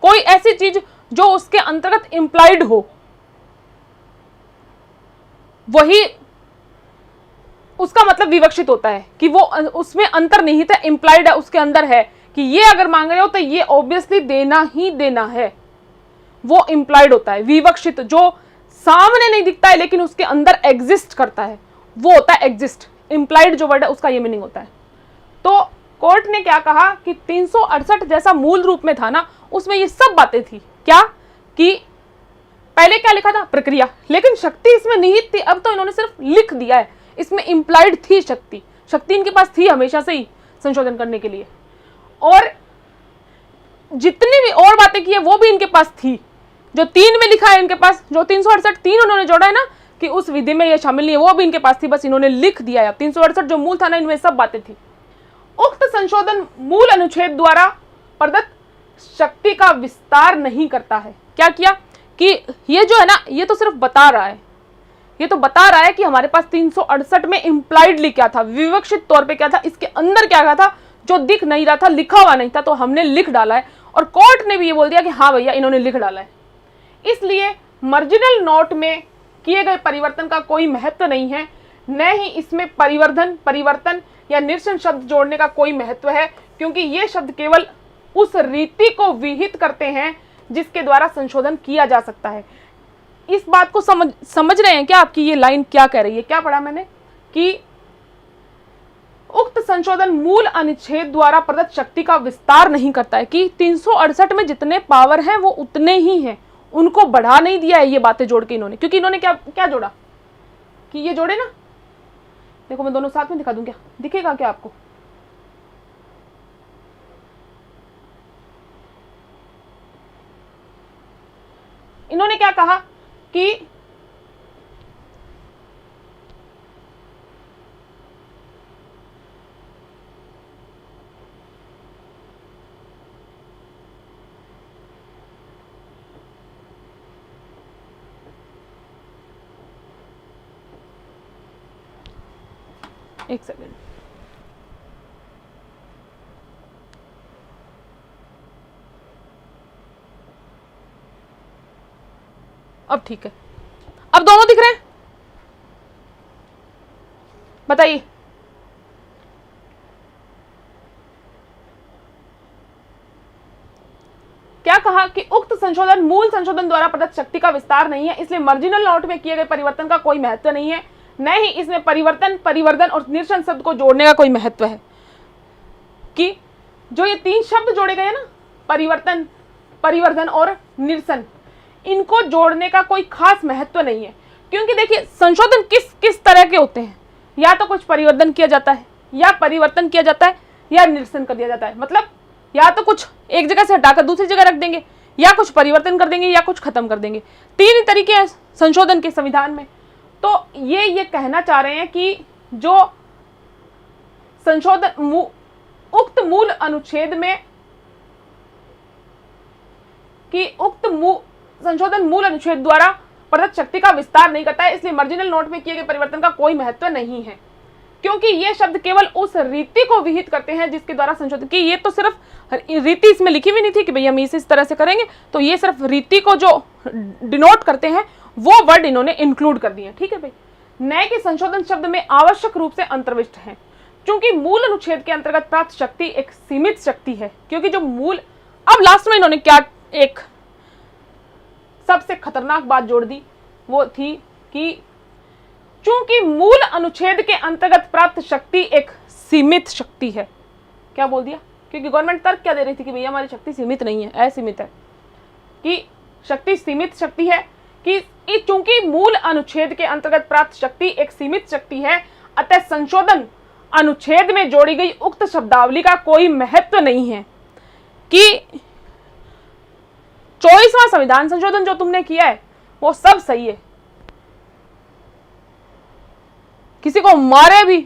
कोई ऐसी चीज जो उसके अंतर्गत इंप्लाइड हो, वही उसका मतलब विवक्षित होता है कि वो उसमें अंतर्निहित है, इंप्लाइड है, उसके अंदर है कि ये अगर मांग रहे हो तो ये ऑब्वियसली देना ही देना है, वो इंप्लाइड होता है। विवक्षित जो सामने नहीं दिखता है लेकिन उसके अंदर एग्जिस्ट करता है, वो होता है एग्जिस्ट। इंप्लाइड जो वर्ड है उसका ये मीनिंग होता है। तो कोर्ट ने क्या कहा कि 368 जैसा मूल रूप में था ना, उसमें ये सब बातें थी। क्या कि पहले क्या लिखा था, प्रक्रिया, लेकिन शक्ति इसमें निहित थी। अब तो इन्होंने सिर्फ लिख दिया है, इसमें इंप्लाइड थी शक्ति। शक्ति इनके पास थी हमेशा से ही संशोधन करने के लिए, और जितनी भी और बातें की है वो भी इनके पास थी। जो 3 में लिखा है इनके पास, जो 368 3 उन्होंने जोड़ा है ना कि उस विधि में ये शामिल नहीं है, वो भी इनके पास थी, बस इन्होंने लिख दिया है। 368 जो मूल था ना, इनमें सब बातें थी। उक्त संशोधन मूल अनुच्छेद द्वारा प्रदत्त शक्ति का विस्तार नहीं करता है। क्या किया कि ये जो है ना, ये तो सिर्फ बता रहा है, ये तो बता रहा है कि हमारे पास 368 में इंप्लाइडली क्या था, विवक्षित तौर पे क्या था, इसके अंदर क्या था जो दिख नहीं रहा था, लिखा हुआ नहीं था, तो हमने लिख डाला है। और कोर्ट ने भी ये बोल दिया कि हाँ भैया इन्होंने लिख डाला है। इसलिए मार्जिनल नोट में किए गए परिवर्तन का कोई महत्व नहीं है, न ही इसमें परिवर्तन या निरसन शब्द जोड़ने का कोई महत्व है, क्योंकि ये शब्द केवल उस रीति को विहित करते हैं जिसके द्वारा संशोधन किया जा सकता है। इस बात को समझ रहे हैं क्या? आपकी ये लाइन क्या कह रही है? क्या पढ़ा मैंने कि उक्त संशोधन मूल अनुच्छेद द्वारा प्रदत्त शक्ति का विस्तार नहीं करता है, कि 368 में जितने पावर हैं वो उतने ही हैं, उनको बढ़ा नहीं दिया है। ये बातें जोड़ के इन्होंने, क्योंकि इन्होंने क्या जोड़ा कि ये जोड़े ना, देखो मैं दोनों साथ में दिखा दूं, क्या दिखेगा क्या आपको? इन्होंने क्या कहा कि एक सेकेंड, अब ठीक है, अब दोनों दिख रहे हैं, बताइए। क्या कहा कहा कि उक्त संशोधन मूल संशोधन द्वारा प्रदत्त शक्ति का विस्तार नहीं है, इसलिए मार्जिनल नोट में किए गए परिवर्तन का कोई महत्व नहीं है, न ही इसमें परिवर्तन, परिवर्धन और निरसन शब्द को जोड़ने का कोई महत्व है। कि जो ये 3 शब्द जोड़े गए ना, परिवर्तन, परिवर्धन और निरसन, इनको जोड़ने का कोई खास महत्व नहीं है। क्योंकि देखिए संशोधन किस किस तरह के होते हैं, या तो कुछ परिवर्तन किया जाता है, या परिवर्तन किया जाता है, या निरसन कर दिया जाता है। मतलब या तो कुछ एक जगह से हटाकर दूसरी जगह रख देंगे, या कुछ परिवर्तन कर देंगे, या कुछ खत्म कर देंगे। 3 ही तरीके हैं संशोधन के संविधान में। तो ये कहना चाह रहे हैं कि जो संशोधन उक्त मूल अनुच्छेद में संशोधन मूल अनुच्छेद द्वारा प्रदत्त शक्ति का विस्तार नहीं करता है, इसलिए मार्जिनल नोट में किए गए परिवर्तन का कोई महत्व नहीं है। क्योंकि ये शब्द केवल उस रीति को विहित करते हैं जिसके द्वारा संशोधन की, ये तो सिर्फ रीति इसमें लिखी हुई नहीं थी कि भाई हम इस तरह से करेंगे, तो ये सिर्फ रीति को जो डिनोट करते हैं वो वर्ड इन्होंने इंक्लूड कर दिए। ठीक है भाई, नए के संशोधन शब्द में आवश्यक रूप से अंतर्विष्ट है, क्योंकि मूल अनुच्छेद के अंतर्गत प्राप्त शक्ति एक सीमित शक्ति है। क्योंकि जो मूल, अब लास्ट में इन्होंने क्या एक सबसे खतरनाक बात जोड़ दी, वो थी कि चूंकि मूल अनुच्छेद के अंतर्गत प्राप्त शक्ति एक सीमित शक्ति है। क्या बोल दिया? क्योंकि गवर्नमेंट तर्क क्या दे रही थी कि भैया हमारी शक्ति सीमित नहीं है, असीमित है, कि शक्ति सीमित शक्ति है, कि चूंकि मूल अनुच्छेद के अंतर्गत प्राप्त शक्ति एक सीमित शक्ति है, अतः संशोधन अनुच्छेद में जोड़ी गई उक्त शब्दावली का कोई महत्व नहीं है। कि 24वां संविधान संशोधन जो तुमने किया है वो सब सही है, किसी को मारे भी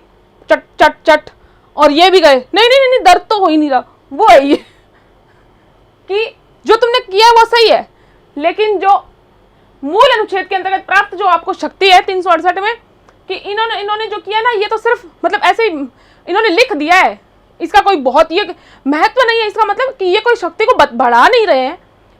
चट चट चट और ये भी गए, नहीं नहीं नहीं दर्द तो हो ही नहीं रहा, वो है ये कि जो तुमने किया है वो सही है, लेकिन जो मूल अनुच्छेद के अंतर्गत प्राप्त जो आपको शक्ति है 368 में, कि इन्होंने जो किया ना, ये तो सिर्फ मतलब ऐसे ही इन्होंने लिख दिया है, इसका कोई बहुत ये महत्व नहीं है। इसका मतलब कि ये कोई शक्ति को बढ़ा नहीं रहे हैं,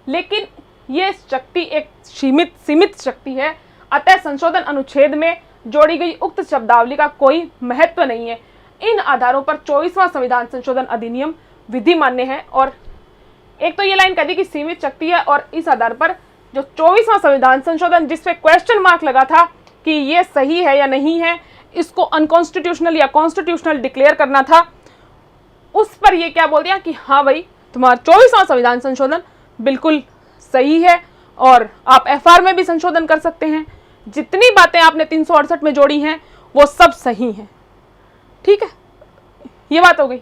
लेकिन ये शक्ति एक सीमित शक्ति है, अतः संशोधन अनुच्छेद में जोड़ी गई उक्त शब्दावली का कोई महत्व नहीं है। इन आधारों पर 24वां संविधान संशोधन अधिनियम विधि मान्य है। और एक तो ये लाइन कह दी कि सीमित शक्ति है, और इस आधार पर जो 24वां संविधान संशोधन जिसपे क्वेश्चन मार्क लगा था कि ये सही है या नहीं है, इसको अनकॉन्स्टिट्यूशनल या कॉन्स्टिट्यूशनल डिक्लेयर करना था, उस पर ये क्या बोल दिया कि हाँ भाई तुम्हारा 24वां संविधान संशोधन बिल्कुल सही है और आप एफआर में भी संशोधन कर सकते हैं, जितनी बातें आपने 368 में जोड़ी हैं वो सब सही हैं। ठीक है, ये बात हो गई।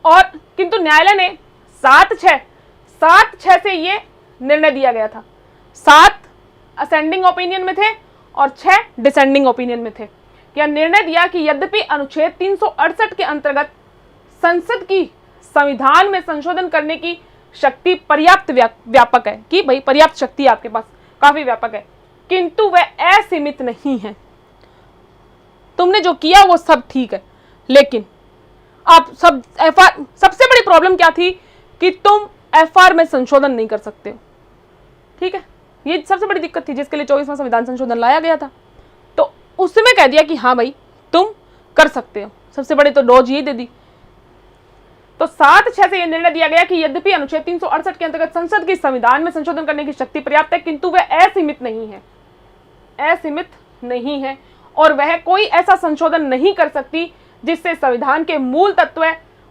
और किंतु न्यायालय ने 7-6 से ये निर्णय दिया गया था। 7 असेंडिंग ओपिनियन में थे और 6 डिसेंडिंग ओपिनियन में थे। यह निर्णय दिया कि यद्यपि अनुच्छेद 368 के अंतर्गत संसद की संविधान में संशोधन करने की शक्ति पर्याप्त व्यापक है, कि भाई पर्याप्त शक्ति आपके पास काफी व्यापक है, किंतु वह असीमित नहीं है। तुमने जो किया वो सब ठीक है, लेकिन आप सब एफआर, सबसे बड़ी प्रॉब्लम क्या थी कि तुम एफआर में संशोधन नहीं कर सकते हो। ठीक है, ये सबसे बड़ी दिक्कत थी जिसके लिए 24वां संविधान संशोधन लाया गया था। तो उसमें कह दिया कि हाँ भाई तुम कर सकते हो, सबसे बड़ी तो डोज ये दे दी। तो 7-6 से यह निर्णय दिया गया कि यद्यपि अनुच्छेद 368 के अंतर्गत संसद की संविधान में संशोधन करने की शक्ति पर्याप्त है, किंतु वह असीमित नहीं है, असीमित नहीं है, और वह कोई ऐसा संशोधन नहीं कर सकती जिससे संविधान के मूल तत्व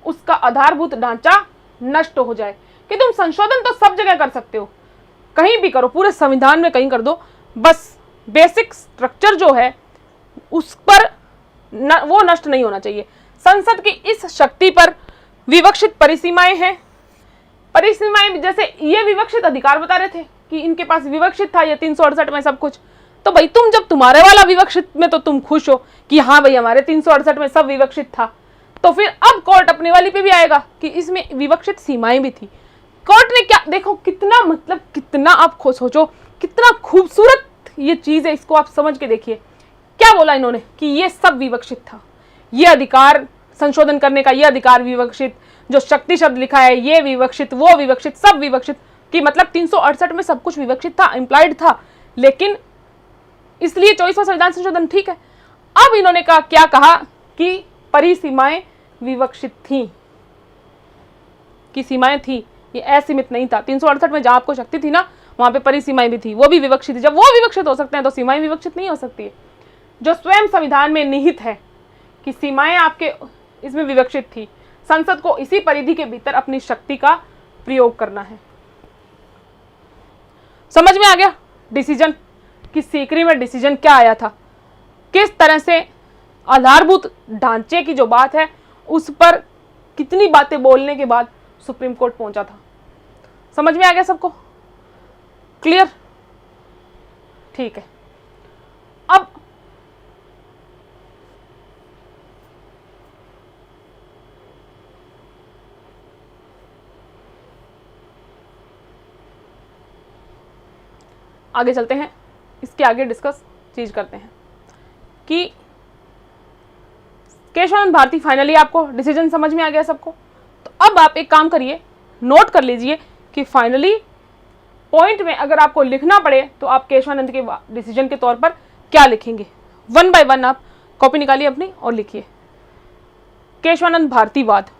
उसका आधारभूत ढांचा नष्ट हो जाए। कि तुम संशोधन तो सब जगह कर सकते हो, कहीं भी करो, पूरे संविधान में कहीं कर दो, बस बेसिक स्ट्रक्चर जो है उस पर वो नष्ट नहीं होना चाहिए। संसद की इस शक्ति पर विवक्षित परिसीमाएं हैं। परिसीमाएं जैसे ये विवक्षित अधिकार बता रहे थे कि इनके पास विवक्षित था ये 368 में सब कुछ। तो भाई तुम जब तुम्हारे वाला विवक्षित में तो तुम खुश हो कि हाँ भाई हमारे 368 में सब विवक्षित था, तो फिर अब कोर्ट अपने वाली पे भी आएगा कि इसमें विवक्षित सीमाएं भी थी। कोर्ट ने क्या, देखो कितना, मतलब कितना आप सोचो कितना खूबसूरत ये चीज है, इसको आप समझ के देखिए। क्या बोला इन्होंने कि ये सब विवक्षित था, ये अधिकार संशोधन करने का, ये अधिकार विवक्षित, जो शक्ति शब्द लिखा है ये विवक्षित, वो विवक्षित, सब विवक्षित, कि मतलब 368 में सब कुछ विवक्षित था, इंप्लाइड था, लेकिन इसलिए 24वां संविधान संशोधन ठीक है। अब इन्होंने क्या कहा कि परिसीमाएं विवक्षित थी, कि सीमाएं थी, ये असीमित नहीं था। 368 में जहां आपको शक्ति थी ना, वहां पे परिसीमाएं भी थी, वो भी विवक्षित थी। जब वो विवक्षित हो सकते हैं तो सीमाएं विवक्षित नहीं हो सकती है। जो स्वयं संविधान में निहित है कि सीमाएं आपके इसमें विवक्षित थी, संसद को इसी परिधि के भीतर अपनी शक्ति का प्रयोग करना है। समझ में आ गया डिसीजन कि सीकरी में डिसीजन क्या आया था, किस तरह से आधारभूत ढांचे की जो बात है उस पर कितनी बातें बोलने के बाद सुप्रीम कोर्ट पहुंचा था। समझ में आ गया सबको? क्लियर? ठीक है। अब आगे चलते हैं, इसके आगे डिस्कस चीज करते हैं कि केशवानंद भारती फाइनली आपको डिसीजन समझ में आ गया सबको। तो अब आप एक काम करिए, नोट कर लीजिए कि फाइनली पॉइंट में अगर आपको लिखना पड़े तो आप केशवानंद के डिसीजन के तौर पर क्या लिखेंगे। वन बाय वन आप कॉपी निकालिए अपनी और लिखिए। केशवानंद भारतीवाद,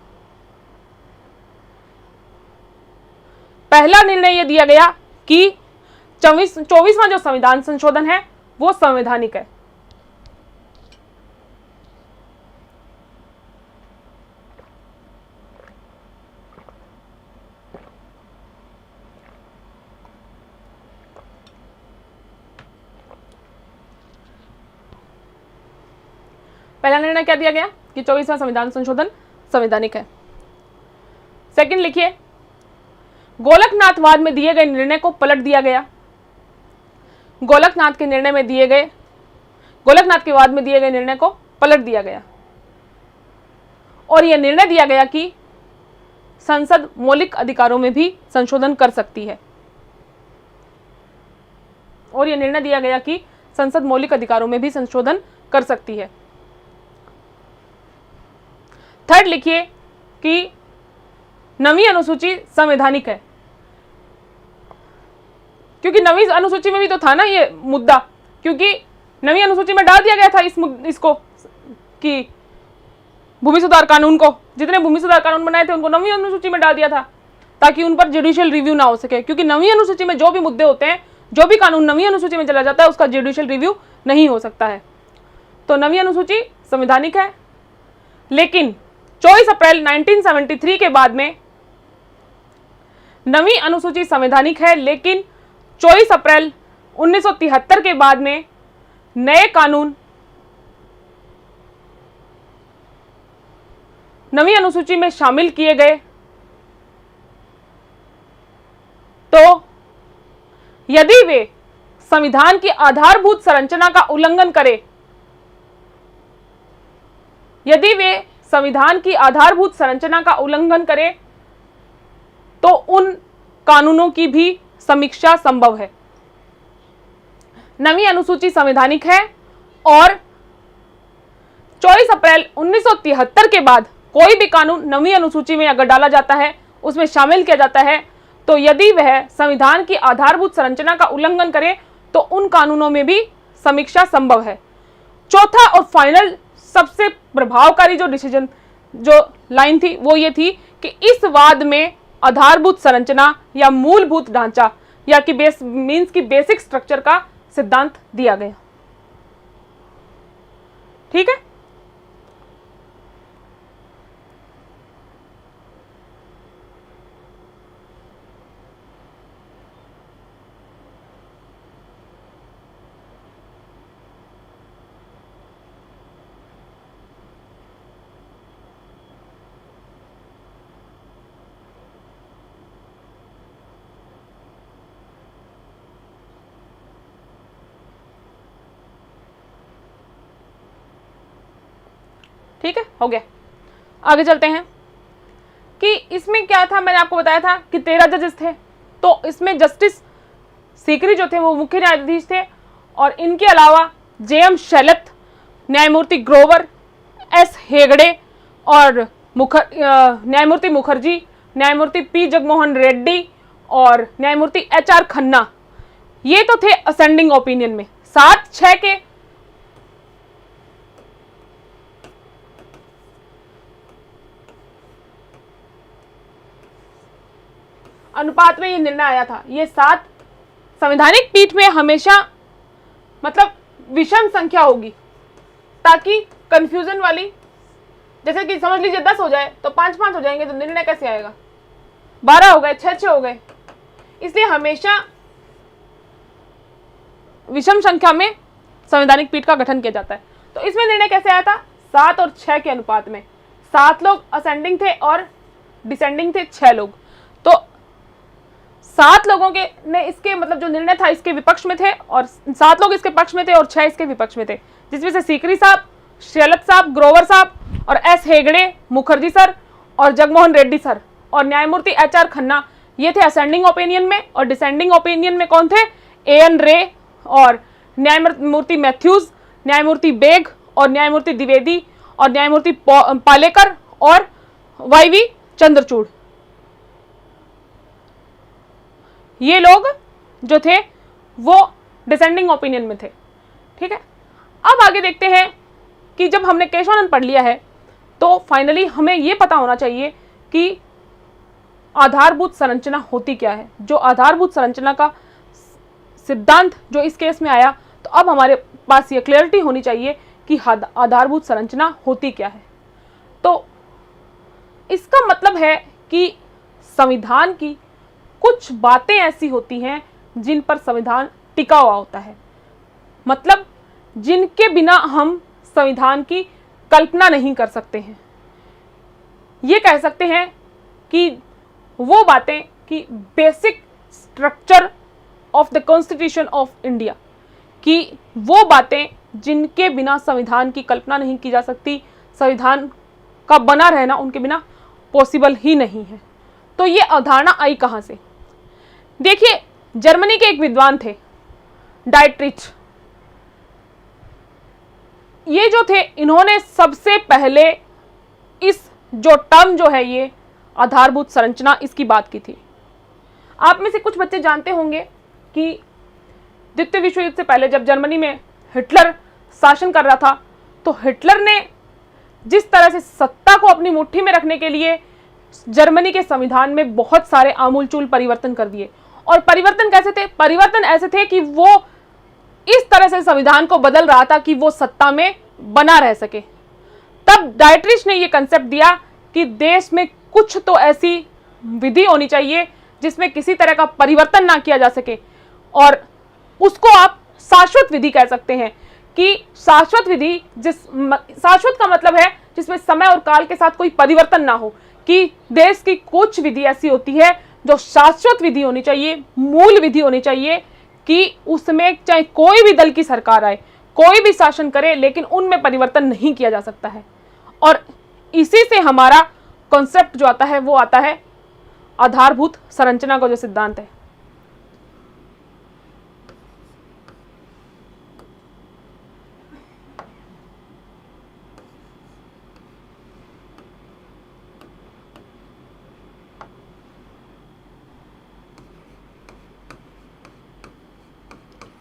पहला निर्णय यह दिया गया कि 24वां जो संविधान संशोधन है वो संवैधानिक है। पहला निर्णय क्या दिया गया कि 24वां संविधान संशोधन संवैधानिक है। सेकंड लिखिए, गोलकनाथवाद में दिए गए निर्णय को पलट दिया गया। गोलकनाथ के वाद में दिए गए निर्णय को पलट दिया गया और यह निर्णय दिया गया कि संसद मौलिक अधिकारों में भी संशोधन कर सकती है। थर्ड लिखिए कि नवीं अनुसूची संवैधानिक है, क्योंकि नवीं अनुसूची में भी तो था ना ये मुद्दा, क्योंकि नवीं अनुसूची में डाल दिया गया था इसको कि भूमि सुधार कानून को, जितने भूमि सुधार कानून बनाए थे उनको नवीं अनुसूची में डाल दिया था ताकि उन पर जुडिशियल रिव्यू ना हो सके, क्योंकि नवीं अनुसूची में जो भी मुद्दे होते हैं, जो भी कानून नवीं अनुसूची में चला जाता है उसका जुडिशियल रिव्यू नहीं हो सकता है। तो नवीं अनुसूची संवैधानिक है, लेकिन 24 अप्रैल 1973 के बाद में नवीं अनुसूची संवैधानिक है, लेकिन 24 अप्रैल 1973 के बाद में नए कानून नवीं अनुसूची में शामिल किए गए। तो यदि वे संविधान की आधारभूत संरचना का उल्लंघन करें, तो उन कानूनों की भी समीक्षा संभव है। नवीं अनुसूची संवैधानिक है और 24 अप्रैल 1973 के बाद कोई भी कानून नवीं अनुसूची में अगर डाला जाता है, उसमें शामिल किया जाता है, तो यदि वह संविधान की आधारभूत संरचना का उल्लंघन करे तो उन कानूनों में भी समीक्षा संभव है। चौथा और फाइनल सबसे प्रभावकारी जो लाइन थी वो ये थी कि इस वाद में आधारभूत संरचना या मूलभूत ढांचा या कि बेसिक स्ट्रक्चर का सिद्धांत दिया गया। ठीक है, ठीक है, हो गया। आगे चलते हैं कि इसमें क्या था। मैंने आपको बताया था कि 13 जजेस थे, तो इसमें जस्टिस सीकरी जो थे वो मुख्य न्यायाधीश थे और इनके अलावा जेएम शैलत, न्यायमूर्ति ग्रोवर, एस हेगड़े और न्यायमूर्ति मुखर्जी, न्यायमूर्ति पी जगमोहन रेड्डी और न्यायमूर्ति एचआर खन्ना, ये तो थे असेंडिंग ओपिनियन में। 7-6 के अनुपात में ये निर्णय आया था। ये 7 संवैधानिक पीठ में हमेशा मतलब विषम संख्या होगी, ताकि कंफ्यूजन वाली, जैसे कि समझ लीजिए 10 हो जाए तो 5-5 हो जाएंगे, तो निर्णय कैसे आएगा? 12 हो गए, 6-6 हो गए। इसलिए हमेशा विषम संख्या में संवैधानिक पीठ का गठन किया जाता है। तो इसमें निर्णय कैसे आया था? 7 और 6 के अनुपात में। 7 लोग असेंडिंग थे और डिसेंडिंग थे 6 लोग। तो 7 लोगों के ने इसके मतलब जो निर्णय था इसके विपक्ष में थे, और 7 लोग इसके पक्ष में थे और 6 इसके विपक्ष में थे, जिसमें से सीकरी साहब, शेलत साहब, ग्रोवर साहब और एस हेगड़े, मुखर्जी सर और जगमोहन रेड्डी सर और न्यायमूर्ति HR खन्ना, ये थे असेंडिंग ओपिनियन में। और डिसेंडिंग ओपिनियन में कौन थे? AN रे और न्यायमूर्ति मैथ्यूज, न्यायमूर्ति बेग और न्यायमूर्ति द्विवेदी और न्यायमूर्ति पालेकर और YV चंद्रचूड़। ये लोग जो थे वो डिसेंडिंग ओपिनियन में थे। ठीक है, अब आगे देखते हैं कि जब हमने केशवानंद पढ़ लिया है तो फाइनली हमें ये पता होना चाहिए कि आधारभूत संरचना होती क्या है। जो आधारभूत संरचना का सिद्धांत जो इस केस में आया, तो अब हमारे पास ये क्लैरिटी होनी चाहिए कि आधारभूत संरचना होती क्या है। तो इसका मतलब है कि संविधान की कुछ बातें ऐसी होती हैं जिन पर संविधान टिका हुआ होता है, मतलब जिनके बिना हम संविधान की कल्पना नहीं कर सकते हैं। ये कह सकते हैं कि वो बातें कि basic structure of the constitution of India, कि वो बातें जिनके बिना संविधान की कल्पना नहीं की जा सकती, संविधान का बना रहना उनके बिना पॉसिबल ही नहीं है। तो ये अवधारणा आई कहाँ से? देखिए, जर्मनी के एक विद्वान थे डाइट्रिच। ये जो थे, इन्होंने सबसे पहले इस जो टर्म जो है ये आधारभूत संरचना, इसकी बात की थी। आप में से कुछ बच्चे जानते होंगे कि द्वितीय विश्व युद्ध से पहले जब जर्मनी में हिटलर शासन कर रहा था, तो हिटलर ने जिस तरह से सत्ता को अपनी मुट्ठी में रखने के लिए जर्मनी के संविधान में बहुत सारे आमूलचूल परिवर्तन कर दिए। और परिवर्तन कैसे थे? परिवर्तन ऐसे थे कि वो इस तरह से संविधान को बदल रहा था कि वो सत्ता में बना रह सके। तब डाइट्रिच ने ये कंसेप्ट दिया कि देश में कुछ तो ऐसी विधि होनी चाहिए जिसमें किसी तरह का परिवर्तन ना किया जा सके, और उसको आप शाश्वत विधि कह सकते हैं। कि शाश्वत विधि, शाश्वत का मतलब है जिसमें समय और काल के साथ कोई परिवर्तन ना हो, कि देश की कुछ विधि ऐसी होती है जो शाश्वत विधि होनी चाहिए, मूल विधि होनी चाहिए, कि उसमें चाहे कोई भी दल की सरकार आए, कोई भी शासन करे, लेकिन उनमें परिवर्तन नहीं किया जा सकता है। और इसी से हमारा कॉन्सेप्ट जो आता है वो आता है आधारभूत संरचना का जो सिद्धांत है।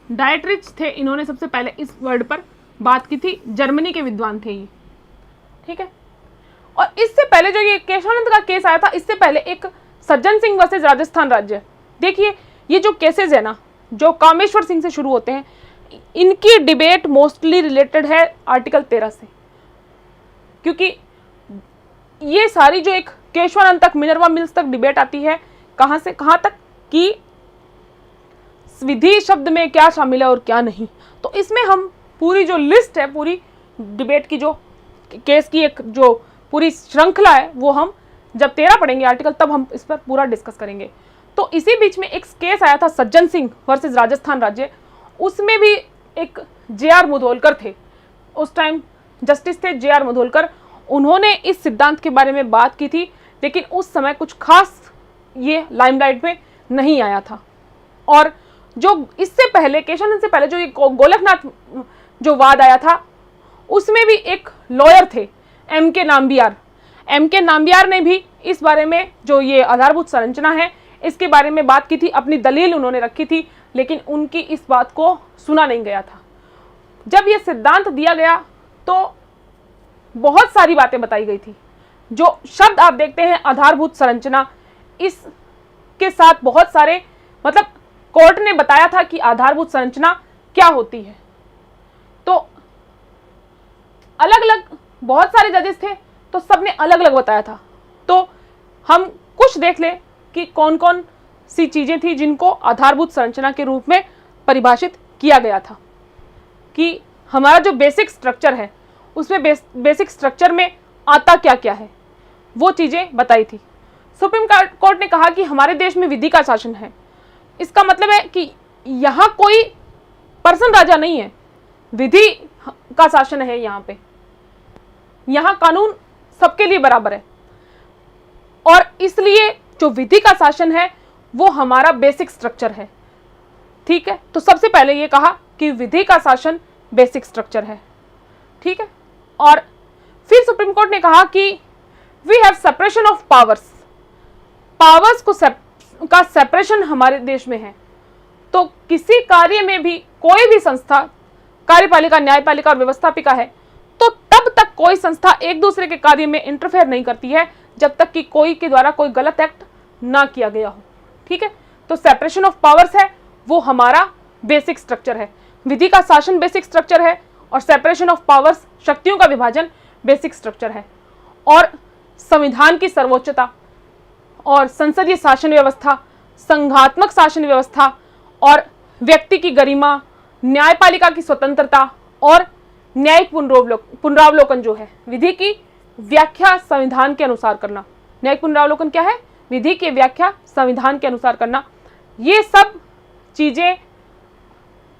डाइट्रिच थे, इन्होंने सबसे पहले इस वर्ड पर बात की थी। जर्मनी के विद्वान थे ये। ठीक है, और इससे पहले जो ये केशवानंद का केस आया था, इससे पहले एक सज्जन सिंह वर्सेस राजस्थान राज्य। देखिए, ये जो केसेस है ना, जो कामेश्वर सिंह से शुरू होते हैं, इनकी डिबेट मोस्टली रिलेटेड है आर्टिकल 13 से, क्योंकि ये सारी जो एक केशवानंद तक, मिनर्वा मिल्स तक डिबेट आती है, कहाँ से कहाँ तक, कि विधि शब्द में क्या शामिल है और क्या नहीं। तो इसमें हम पूरी जो लिस्ट है, पूरी डिबेट की, जो केस की एक जो पूरी श्रृंखला है, वो हम जब 13 पढ़ेंगे आर्टिकल, तब हम इस पर पूरा डिस्कस करेंगे। तो इसी बीच में एक केस आया था सज्जन सिंह वर्सेस राजस्थान राज्य। उसमें भी एक JR मुधोलकर थे, उस टाइम जस्टिस थे JR मुधोलकर। उन्होंने इस सिद्धांत के बारे में बात की थी, लेकिन उस समय कुछ खास ये लाइमलाइट में नहीं आया था। और जो इससे पहले, केशवानंद से पहले, जो ये गोलकनाथ जो वाद आया था, उसमें भी एक लॉयर थे MK नाम्बियार। MK नाम्बियार ने भी इस बारे में, जो ये आधारभूत संरचना है, इसके बारे में बात की थी, अपनी दलील उन्होंने रखी थी, लेकिन उनकी इस बात को सुना नहीं गया था। जब ये सिद्धांत दिया गया तो बहुत सारी बातें बताई गई थी। जो शब्द आप देखते हैं आधारभूत संरचना, इस के साथ बहुत सारे, मतलब कोर्ट ने बताया था कि आधारभूत संरचना क्या होती है। तो अलग अलग बहुत सारे जजेस थे, तो सबने अलग अलग बताया था। तो हम कुछ देख ले कि कौन कौन सी चीजें थी जिनको आधारभूत संरचना के रूप में परिभाषित किया गया था, कि हमारा जो बेसिक स्ट्रक्चर है उसमें बेसिक स्ट्रक्चर में आता क्या क्या है, वो चीजें बताई थी। सुप्रीम कोर्ट ने कहा कि हमारे देश में विधि का शासन है। इसका मतलब है कि यहाँ कोई पर्सन राजा नहीं है, विधि का शासन है। यहाँ पे यहाँ कानून सबके लिए बराबर है, और इसलिए जो विधि का शासन है वो हमारा बेसिक स्ट्रक्चर है। ठीक है, तो सबसे पहले ये कहा कि विधि का शासन बेसिक स्ट्रक्चर है। ठीक है, और फिर सुप्रीम कोर्ट ने कहा कि we have separation of powers, powers का सेपरेशन हमारे देश में है। तो किसी कार्य में भी कोई भी संस्था, कार्यपालिका, न्यायपालिका और व्यवस्थापिका है, तो तब तक कोई संस्था एक दूसरे के कार्य में इंटरफेयर नहीं करती है जब तक कि कोई के द्वारा कोई गलत एक्ट ना किया गया हो। ठीक है, तो सेपरेशन ऑफ पावर्स है वो हमारा बेसिक स्ट्रक्चर है। विधि का शासन बेसिक स्ट्रक्चर है, और सेपरेशन ऑफ पावर्स, शक्तियों का विभाजन, बेसिक स्ट्रक्चर है। और संविधान की सर्वोच्चता और संसदीय शासन व्यवस्था, संघात्मक शासन व्यवस्था और व्यक्ति की गरिमा, न्यायपालिका की स्वतंत्रता और न्यायिक पुनरावलोकन जो है, विधि की व्याख्या संविधान के अनुसार करना। न्यायिक पुनरावलोकन क्या है? विधि की व्याख्या संविधान के अनुसार करना। ये सब चीजें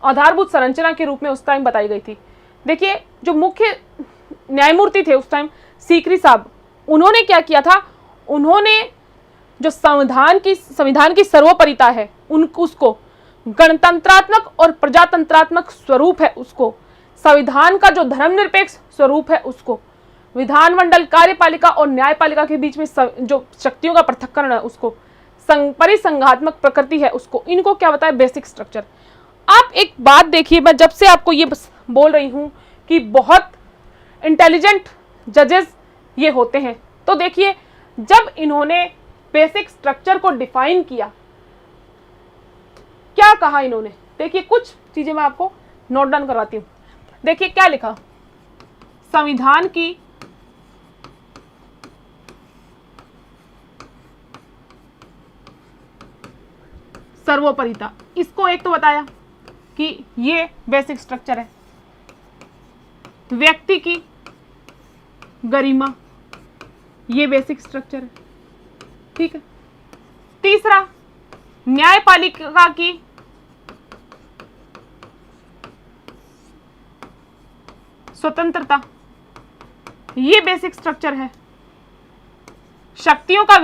आधारभूत संरचना के रूप में उस टाइम बताई गई थी। देखिए, जो मुख्य न्यायमूर्ति थे उस टाइम, सीकरी साहब, उन्होंने क्या किया था, उन्होंने जो संविधान की सर्वोपरिता है उसको, गणतंत्रात्मक और प्रजातंत्रात्मक स्वरूप है उसको, संविधान का जो धर्मनिरपेक्ष स्वरूप है उसको, विधानमंडल, कार्यपालिका और न्यायपालिका के बीच में जो शक्तियों का पृथक्करण है उसको, परिसंघात्मक प्रकृति है उसको, इनको क्या बताया? Basic structure. आप एक बात देखिए, मैं जब से आपको ये बोल रही हूं कि बहुत इंटेलिजेंट जजेस ये होते हैं, तो देखिए जब इन्होंने बेसिक स्ट्रक्चर को डिफाइन किया, क्या कहा इन्होंने? देखिए कुछ चीजें मैं आपको नोट डाउन करवाती हूं। देखिए क्या लिखा, संविधान की सर्वोपरिता, इसको एक तो बताया कि ये बेसिक स्ट्रक्चर है। व्यक्ति की गरिमा, ये बेसिक स्ट्रक्चर है। ठीक है, तीसरा, न्यायपालिका की स्वतंत्रता, ये बेसिक स्ट्रक्चर है। शक्तियों का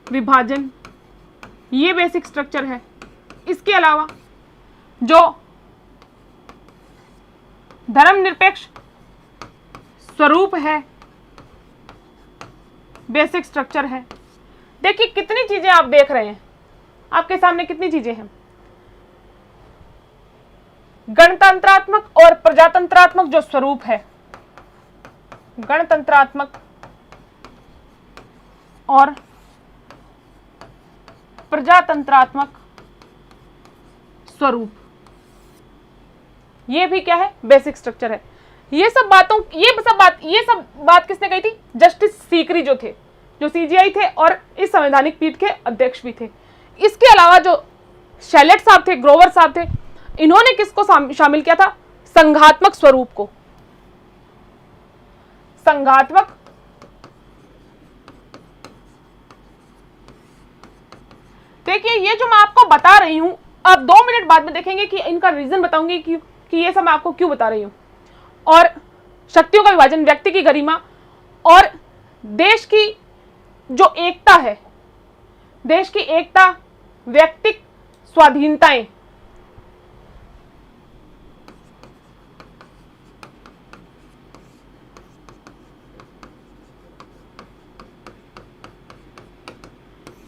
विभाजन, ये बेसिक स्ट्रक्चर है। इसके अलावा जो धर्मनिरपेक्ष स्वरूप है, बेसिक स्ट्रक्चर है। देखिए कितनी चीजें आप देख रहे हैं, आपके सामने कितनी चीजें हैं। गणतंत्रात्मक और प्रजातंत्रात्मक जो स्वरूप है, गणतंत्रात्मक और प्रजातंत्रात्मक स्वरूप, ये भी क्या है? बेसिक स्ट्रक्चर है। ये सब बात किसने कही थी? जस्टिस सीकरी जो थे, जो सीजीआई थे और इस संवैधानिक पीठ के अध्यक्ष भी थे। इसके अलावा जो शैलेट साहब थे, ग्रोवर साहब थे, इन्होंने किसको शामिल किया था? संघात्मक स्वरूप को। संघात्मक देखिए, ये जो मैं आपको बता रही हूं, आप 2 मिनट बाद में देखेंगे कि इनका रीजन बताऊंगी कि ये सब मैं आपको क्यों बता रही हूं। और शक्तियों का विभाजन, व्यक्ति की गरिमा और देश की जो एकता है, देश की एकता, व्यक्तिक स्वाधीनताएं,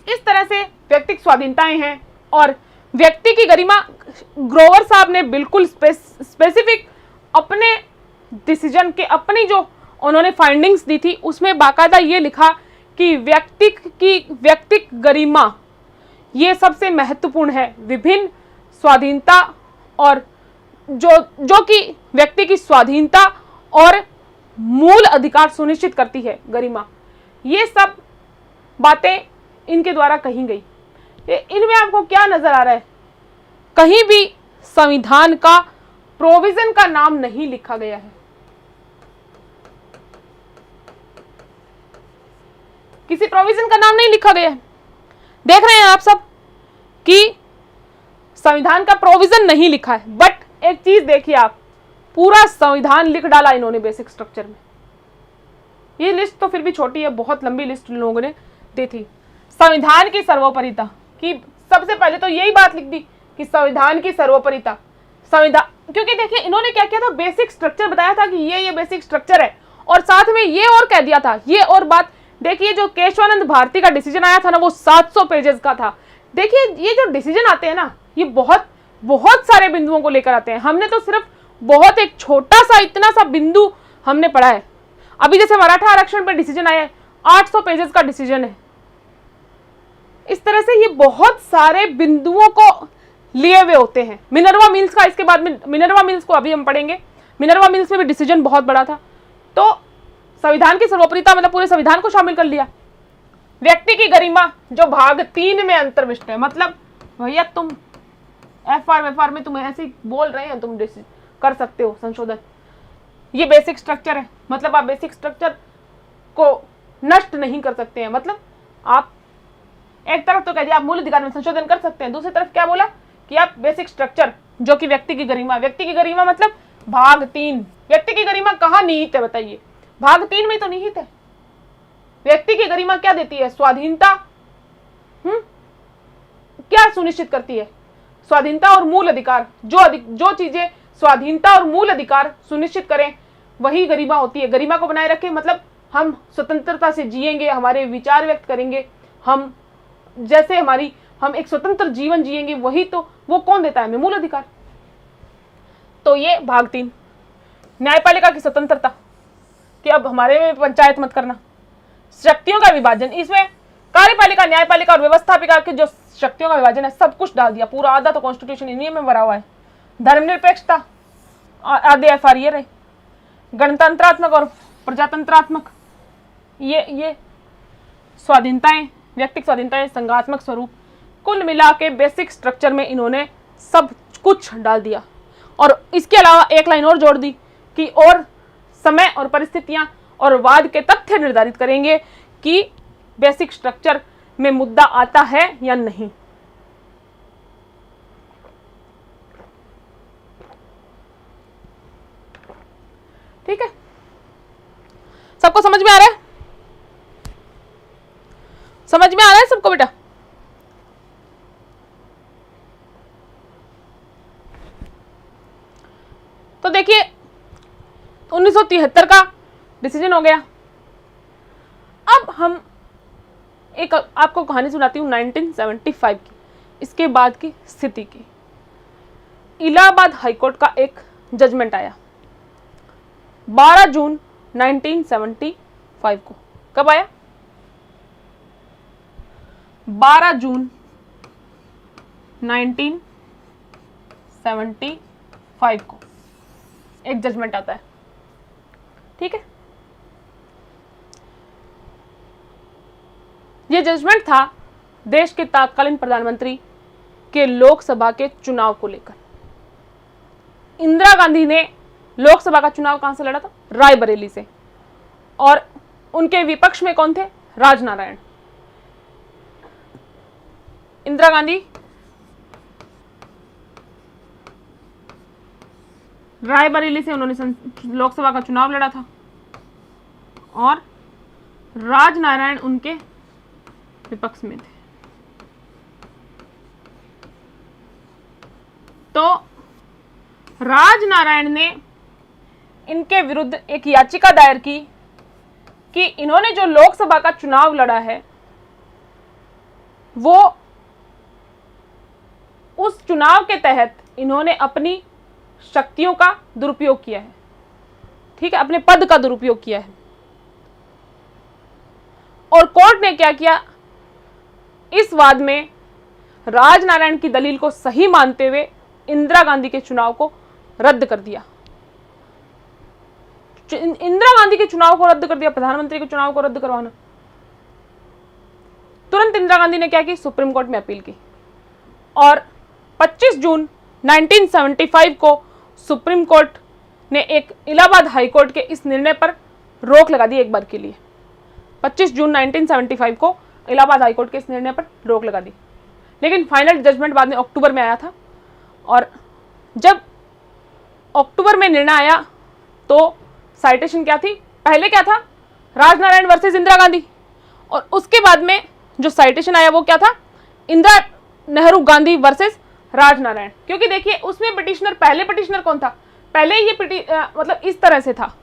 इस तरह से व्यक्तिक स्वाधीनताएं हैं। और व्यक्ति की गरिमा, ग्रोवर साहब ने बिल्कुल स्पेसिफिक अपने डिसीजन के, अपनी जो उन्होंने फाइंडिंग्स दी थी, उसमें बाकायदा ये लिखा कि व्यक्तिक गरिमा ये सबसे महत्वपूर्ण है। विभिन्न स्वाधीनता और जो कि व्यक्ति की स्वाधीनता और मूल अधिकार सुनिश्चित करती है गरिमा। ये सब बातें इनके द्वारा कही गई। इनमें आपको क्या नजर आ रहा है? कहीं भी संविधान का प्रोविजन का नाम नहीं लिखा गया है। किसी प्रोविजन का नाम नहीं लिखा गया है। देख रहे हैं आप सब कि संविधान का प्रोविजन नहीं लिखा है, बट एक चीज देखिए आप, पूरा संविधान लिख डाला इन्होंने बेसिक स्ट्रक्चर में। ये लिस्ट तो फिर भी छोटी है, बहुत लंबी लिस्ट लोगों ने दी थी। संविधान की सर्वोपरिता की सबसे पहले तो यही बात लिख दी कि संविधान की सर्वोपरिता, संविधान, क्योंकि देखिए इन्होंने क्या किया था, बेसिक स्ट्रक्चर बताया था कि ये बेसिक स्ट्रक्चर है, और साथ में ये और कह दिया था, ये और बात देखिए, जो केशवानंद भारती का डिसीजन आया था ना, वो 700 पेजेस का था। देखिए ये जो डिसीजन आते हैं ना, ये बहुत सारे बिंदुओं को लेकर आते हैं। हमने तो सिर्फ बहुत एक छोटा सा, इतना सा बिंदु हमने पढ़ा है। अभी जैसे मराठा आरक्षण पर डिसीजन आया है, 800 पेजेस का डिसीजन है। इस तरह से ये बहुत सारे बिंदुओं को लिए हुए होते हैं। मिनर्वा मिल्स का, इसके बाद में मिनर्वा मिल्स को अभी हम पढ़ेंगे। मिनर्वा मिल्स में भी डिसीजन बहुत बड़ा था। तो संविधान की सर्वोपरिता मतलब पूरे संविधान को शामिल कर लिया। व्यक्ति की गरिमा जो भाग 3 में अंतर्विष्ट है, मतलब भैया तुम एफआर में तुम ऐसे बोल रहे हैं, तुम कर सकते हो संशोधन। ये बेसिक स्ट्रक्चर है, मतलब आप बेसिक स्ट्रक्चर को नष्ट नहीं कर सकते हैं। मतलब आप एक तरफ तो कह दिया आप मूल अधिकार में संशोधन कर सकते हैं, दूसरी तरफ क्या बोला कि आप बेसिक स्ट्रक्चर जो कि व्यक्ति की गरिमा मतलब भाग 3। व्यक्ति की गरिमा कहाँ निहित है बताइए? भाग 3 में तो निहित है। व्यक्ति की गरिमा क्या देती है? स्वाधीनता। क्या सुनिश्चित करती है? स्वाधीनता और मूल अधिकार। जो चीजें स्वाधीनता और मूल अधिकार सुनिश्चित करें वही गरिमा होती है। गरिमा को बनाए रखें मतलब हम स्वतंत्रता से जिएंगे, हमारे विचार व्यक्त करेंगे, हम एक स्वतंत्र जीवन जिएंगे, वही तो वो कौन देता है हमें? मूल अधिकार। तो ये भाग 3। न्यायपालिका की स्वतंत्रता कि अब हमारे में पंचायत मत करना। शक्तियों का विभाजन, इसमें कार्यपालिका, न्यायपालिका और व्यवस्थापिका के जो शक्तियों का विभाजन है सब कुछ डाल दिया, पूरा आधा तो कॉन्स्टिट्यूशन इन्हीं में भरा हुआ है। धर्मनिरपेक्षता आधे एफआर ये रहे। गणतंत्रात्मक और प्रजातंत्रात्मक ये स्वाधीनताएं, व्यक्तिगत स्वाधीनताएं, संघात्मक स्वरूप, कुल मिला के बेसिक स्ट्रक्चर में इन्होंने सब कुछ डाल दिया। और इसके अलावा एक लाइन और जोड़ दी कि और समय और परिस्थितियां और वाद के तथ्य निर्धारित करेंगे कि बेसिक स्ट्रक्चर में मुद्दा आता है या नहीं। ठीक है, सबको समझ में आ रहा है? समझ में आ रहा है सबको बेटा? तो देखिए 1973 का डिसीजन हो गया। अब हम एक आपको कहानी सुनाती हूँ 1975 की, इसके बाद की स्थिति की। इलाहाबाद हाईकोर्ट का एक जजमेंट आया 12 जून 1975 को। कब आया? 12 जून 1975 को एक जजमेंट आता है। ठीक है, यह जजमेंट था देश के तत्कालीन प्रधानमंत्री के लोकसभा के चुनाव को लेकर। इंदिरा गांधी ने लोकसभा का चुनाव कहां से लड़ा था? रायबरेली से। और उनके विपक्ष में कौन थे? राजनारायण। इंदिरा गांधी रायबरेली से उन्होंने लोकसभा का चुनाव लड़ा था और राजनारायण उनके विपक्ष में थे। तो राजनारायण ने इनके विरुद्ध एक याचिका दायर की कि इन्होंने जो लोकसभा का चुनाव लड़ा है वो उस चुनाव के तहत इन्होंने अपनी शक्तियों का दुरुपयोग किया है। ठीक है, अपने पद का दुरुपयोग किया है। और कोर्ट ने क्या किया, इस वाद में राजनारायण की दलील को सही मानते हुए इंदिरा गांधी के चुनाव को रद्द कर दिया। इंदिरा गांधी के चुनाव को रद्द कर दिया, प्रधानमंत्री के चुनाव को रद्द करवाना। तुरंत इंदिरा गांधी ने क्या की, सुप्रीम कोर्ट में अपील की और 25 जून 1975 को सुप्रीम कोर्ट ने एक इलाहाबाद हाई कोर्ट के इस निर्णय पर रोक लगा दी एक बार के लिए। 25 जून 1975 को इलाहाबाद हाई कोर्ट के इस निर्णय पर रोक लगा दी, लेकिन फाइनल जजमेंट बाद में अक्टूबर में आया था। और जब अक्टूबर में निर्णय आया तो साइटेशन क्या थी, पहले क्या था, राजनारायण वर्सेस इंदिरा गांधी, और उसके बाद में जो साइटेशन आया वो क्या था, इंदिरा नेहरू गांधी वर्सेस राजनारायण। क्योंकि देखिए उसमें पिटिशनर, पहले पिटिशनर कौन था, पहले ये मतलब इस तरह से था,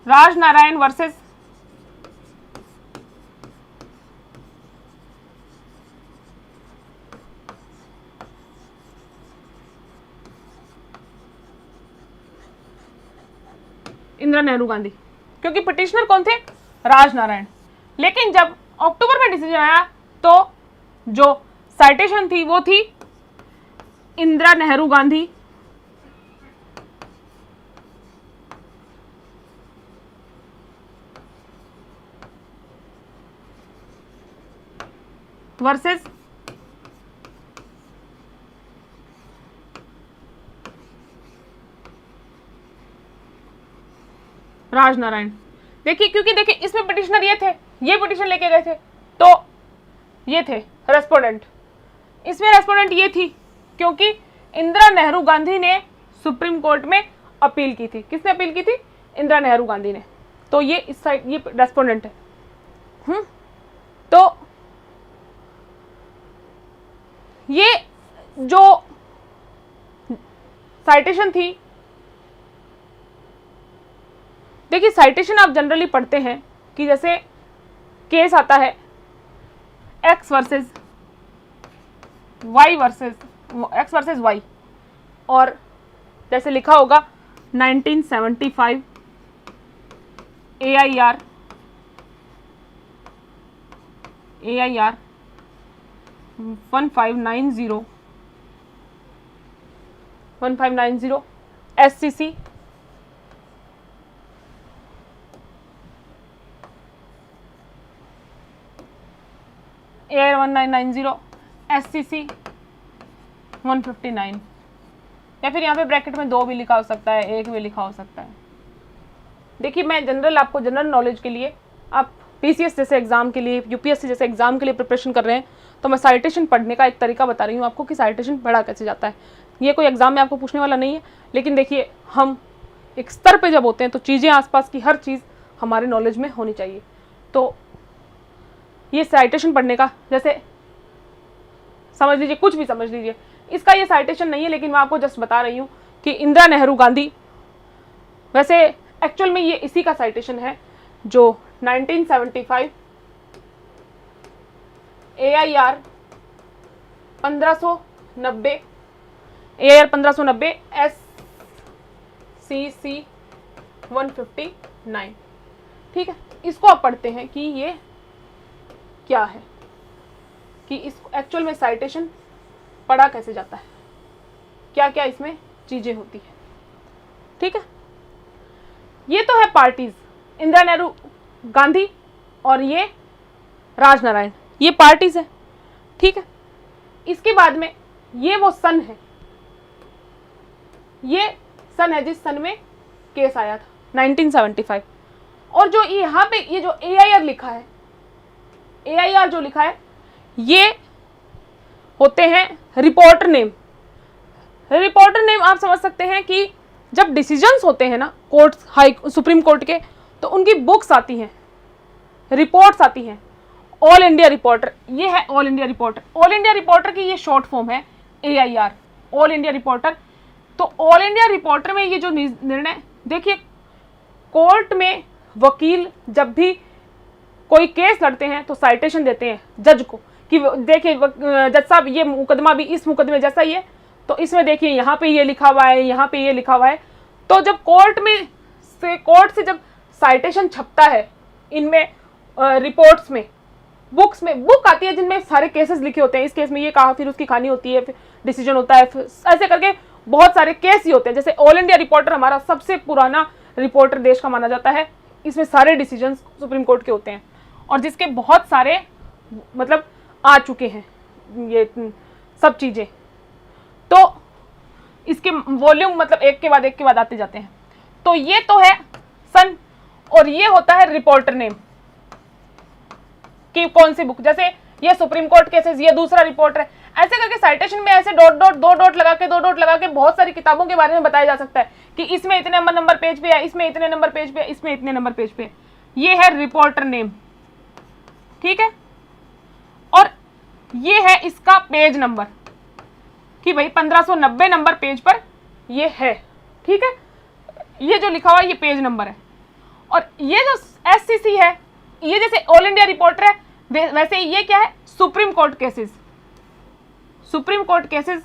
राजनारायण वर्सेस इंदिरा नेहरू गांधी, क्योंकि पिटिशनर कौन थे, राजनारायण। लेकिन जब अक्टूबर में डिसीजन आया तो जो साइटेशन थी वो थी इंदिरा नेहरू गांधी वर्सेस राजनारायण। देखिए क्योंकि देखिए इसमें पिटिशनर ये थे, ये पिटिशन लेके गए थे, तो ये थे रेस्पोंडेंट, इसमें रेस्पोंडेंट ये थी क्योंकि इंदिरा नेहरू गांधी ने सुप्रीम कोर्ट में अपील की थी। किसने अपील की थी, इंदिरा नेहरू गांधी ने। तो ये इस साइड ये रेस्पोंडेंट है। तो ये जो साइटेशन थी, देखिए साइटेशन आप जनरली पढ़ते हैं कि जैसे केस आता है एक्स वर्सेस वाई और जैसे लिखा होगा 1975 AIR 1590 SCC AIR 1990 SCC 159, या फिर यहाँ पे ब्रैकेट में 2 भी लिखा हो सकता है, 1 भी लिखा हो सकता है। देखिए मैं जनरल आपको जनरल नॉलेज के लिए, आप PCS जैसे एग्जाम के लिए, UPSC जैसे एग्जाम के लिए प्रिपरेशन कर रहे हैं तो मैं साइटेशन पढ़ने का एक तरीका बता रही हूँ आपको कि साइटेशन पढ़ा कैसे जाता है। ये कोई एग्जाम में आपको पूछने वाला नहीं है, लेकिन देखिए हम एक स्तर पे जब होते हैं तो चीज़ें आसपास की हर चीज़ हमारे नॉलेज में होनी चाहिए। तो ये साइटेशन पढ़ने का, जैसे समझ लीजिए, कुछ भी समझ लीजिए, इसका ये साइटेशन नहीं है, लेकिन मैं आपको जस्ट बता रही हूँ कि इंदिरा नेहरू गांधी, वैसे एक्चुअल में ये इसी का साइटेशन है जो 1975 AIR 1590 SCC 159, ठीक है। इसको आप पढ़ते हैं कि ये क्या है, कि इस एक्चुअल में साइटेशन पढ़ा कैसे जाता है, क्या क्या इसमें चीजें होती है, ठीक है। ये तो है पार्टीज, इंदिरा नेहरू गांधी और ये राजनारायण, ये पार्टीज है, ठीक है। इसके बाद में ये वो सन है, ये सन है जिस सन में केस आया था 1975। और जो यहाँ पे ये जो AIR लिखा है, AIR जो लिखा है, ये होते हैं रिपोर्टर नेम। रिपोर्टर नेम आप समझ सकते हैं कि जब डिसीजंस होते हैं ना कोर्ट, सुप्रीम कोर्ट के, तो उनकी बुक्स आती हैं, रिपोर्ट्स आती हैं। ऑल इंडिया रिपोर्टर, ये है all India reporter. All India reporter की ये शॉर्ट फॉर्म है AIR, ऑल इंडिया रिपोर्टर। तो ऑल इंडिया रिपोर्टर में ये जो निर्णय, देखिए कोर्ट में वकील जब भी कोई केस लड़ते हैं तो साइटेशन देते हैं जज को कि देखिए जज साहब ये मुकदमा भी इस मुकदमे जैसा ही है, तो इसमें देखिए यहाँ पे ये लिखा हुआ है, यहाँ पे ये लिखा हुआ है। तो जब कोर्ट से जब साइटेशन छपता है इनमें रिपोर्ट्स में, बुक्स में, बुक आती है जिनमें सारे केसेस लिखे होते हैं, इस केस में ये कहा, फिर उसकी कहानी होती है, फिर डिसीजन होता है, ऐसे करके बहुत सारे केस ही होते हैं। जैसे ऑल इंडिया रिपोर्टर हमारा सबसे पुराना रिपोर्टर देश का माना जाता है, इसमें सारे डिसीजन सुप्रीम कोर्ट के होते हैं और जिसके बहुत सारे मतलब आ चुके हैं ये सब चीज़ें। तो इसके वॉल्यूम मतलब एक के बाद आते जाते हैं। तो ये तो है सन, और ये होता है रिपोर्टर नेम कि कौन सी बुक, जैसे ये सुप्रीम कोर्ट केसेस, ये दूसरा रिपोर्टर है, ऐसे करके साइटेशन में ऐसे दो डॉट लगा के बहुत सारी किताबों के बारे में बताया जा सकता है कि इसमें इतने नंबर पेज पे है, इसमें इतने नंबर पेज पे है, इसमें इतने नंबर पेज पे है। ये है रिपोर्टर नेम, ठीक है। और ये है इसका पेज नंबर कि भाई 1590 नंबर पेज पर ये है, ठीक है। ये जो लिखा हुआ है ये पेज नंबर है। और ये जो SCC है, ये जैसे ऑल इंडिया रिपोर्टर है, वैसे ये क्या है, supreme court cases. Supreme court cases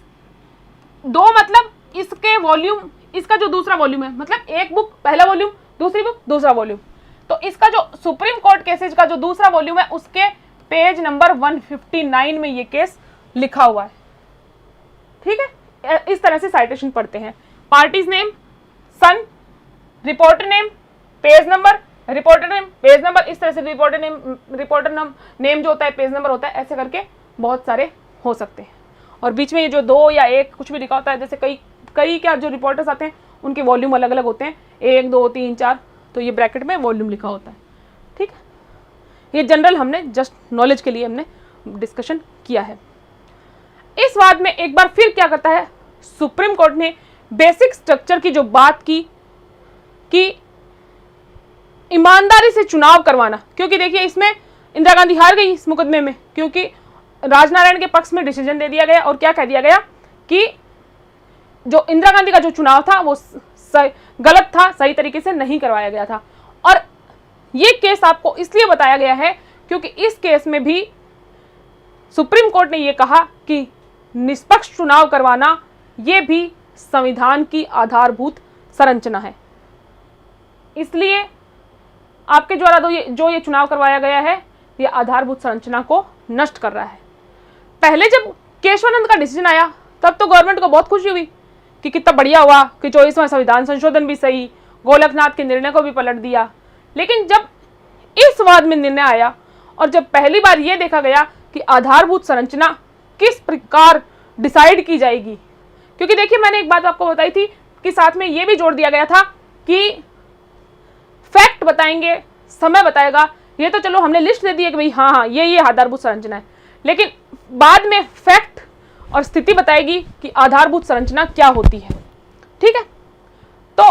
दो, मतलब इसके वॉल्यूम, इसका जो दूसरा वॉल्यूम है, मतलब एक बुक पहला वॉल्यूम, दूसरी बुक दूसरा वॉल्यूम। तो इसका जो सुप्रीम कोर्ट केसेस का जो दूसरा वॉल्यूम है, उसके पेज नंबर 159 में ये केस लिखा हुआ है, ठीक है। इस तरह से साइटेशन पढ़ते हैं। पार्टीज नेम, सन, reporter name, page number, reporter name, page number, इस तरह से रिपोर्टर नेम जो होता है पेज नंबर होता है, ऐसे करके बहुत सारे हो सकते हैं। और बीच में ये जो 2 या 1 कुछ भी लिखा होता है, जैसे कई क्या जो रिपोर्टर्स आते हैं उनके वॉल्यूम अलग अलग होते हैं, 1 2 3 4, तो ये ब्रैकेट में वॉल्यूम लिखा होता है, ठीक है। ये जनरल हमने जस्ट नॉलेज के लिए हमने डिस्कशन किया है। इस वाद में एक बार फिर क्या करता है सुप्रीम कोर्ट ने, बेसिक स्ट्रक्चर की जो बात की कि ईमानदारी से चुनाव करवाना, क्योंकि देखिए इसमें इंदिरा गांधी हार गई इस मुकदमे में, क्योंकि राजनारायण के पक्ष में डिसीजन दे दिया गया और क्या कह दिया गया कि जो इंदिरा गांधी का जो चुनाव था वो गलत था, सही तरीके से नहीं करवाया गया था। और ये केस आपको इसलिए बताया गया है क्योंकि इस केस में भी सुप्रीम कोर्ट ने ये कहा कि निष्पक्ष चुनाव करवाना ये भी संविधान की आधारभूत संरचना है। इसलिए आपके द्वारा जो ये चुनाव करवाया गया है, ये आधारभूत संरचना को नष्ट कर रहा है। पहले जब केशवानंद का डिसीजन आया तब तो गवर्नमेंट को बहुत खुशी हुई कि कितना बढ़िया हुआ कि 24वां संविधान संशोधन भी सही, गोलकनाथ के निर्णय को भी पलट दिया। लेकिन जब इस वाद में निर्णय आया और जब पहली बार यह देखा गया कि आधारभूत संरचना किस प्रकार डिसाइड की जाएगी, क्योंकि देखिए मैंने एक बात आपको बताई थी कि साथ में यह भी जोड़ दिया गया था कि फैक्ट बताएंगे, समय बताएगा। ये तो चलो हमने लिस्ट दे दी है कि भाई हाँ ये आधारभूत संरचना है, लेकिन बाद में फैक्ट और स्थिति बताएगी कि आधारभूत संरचना क्या होती है, ठीक है। तो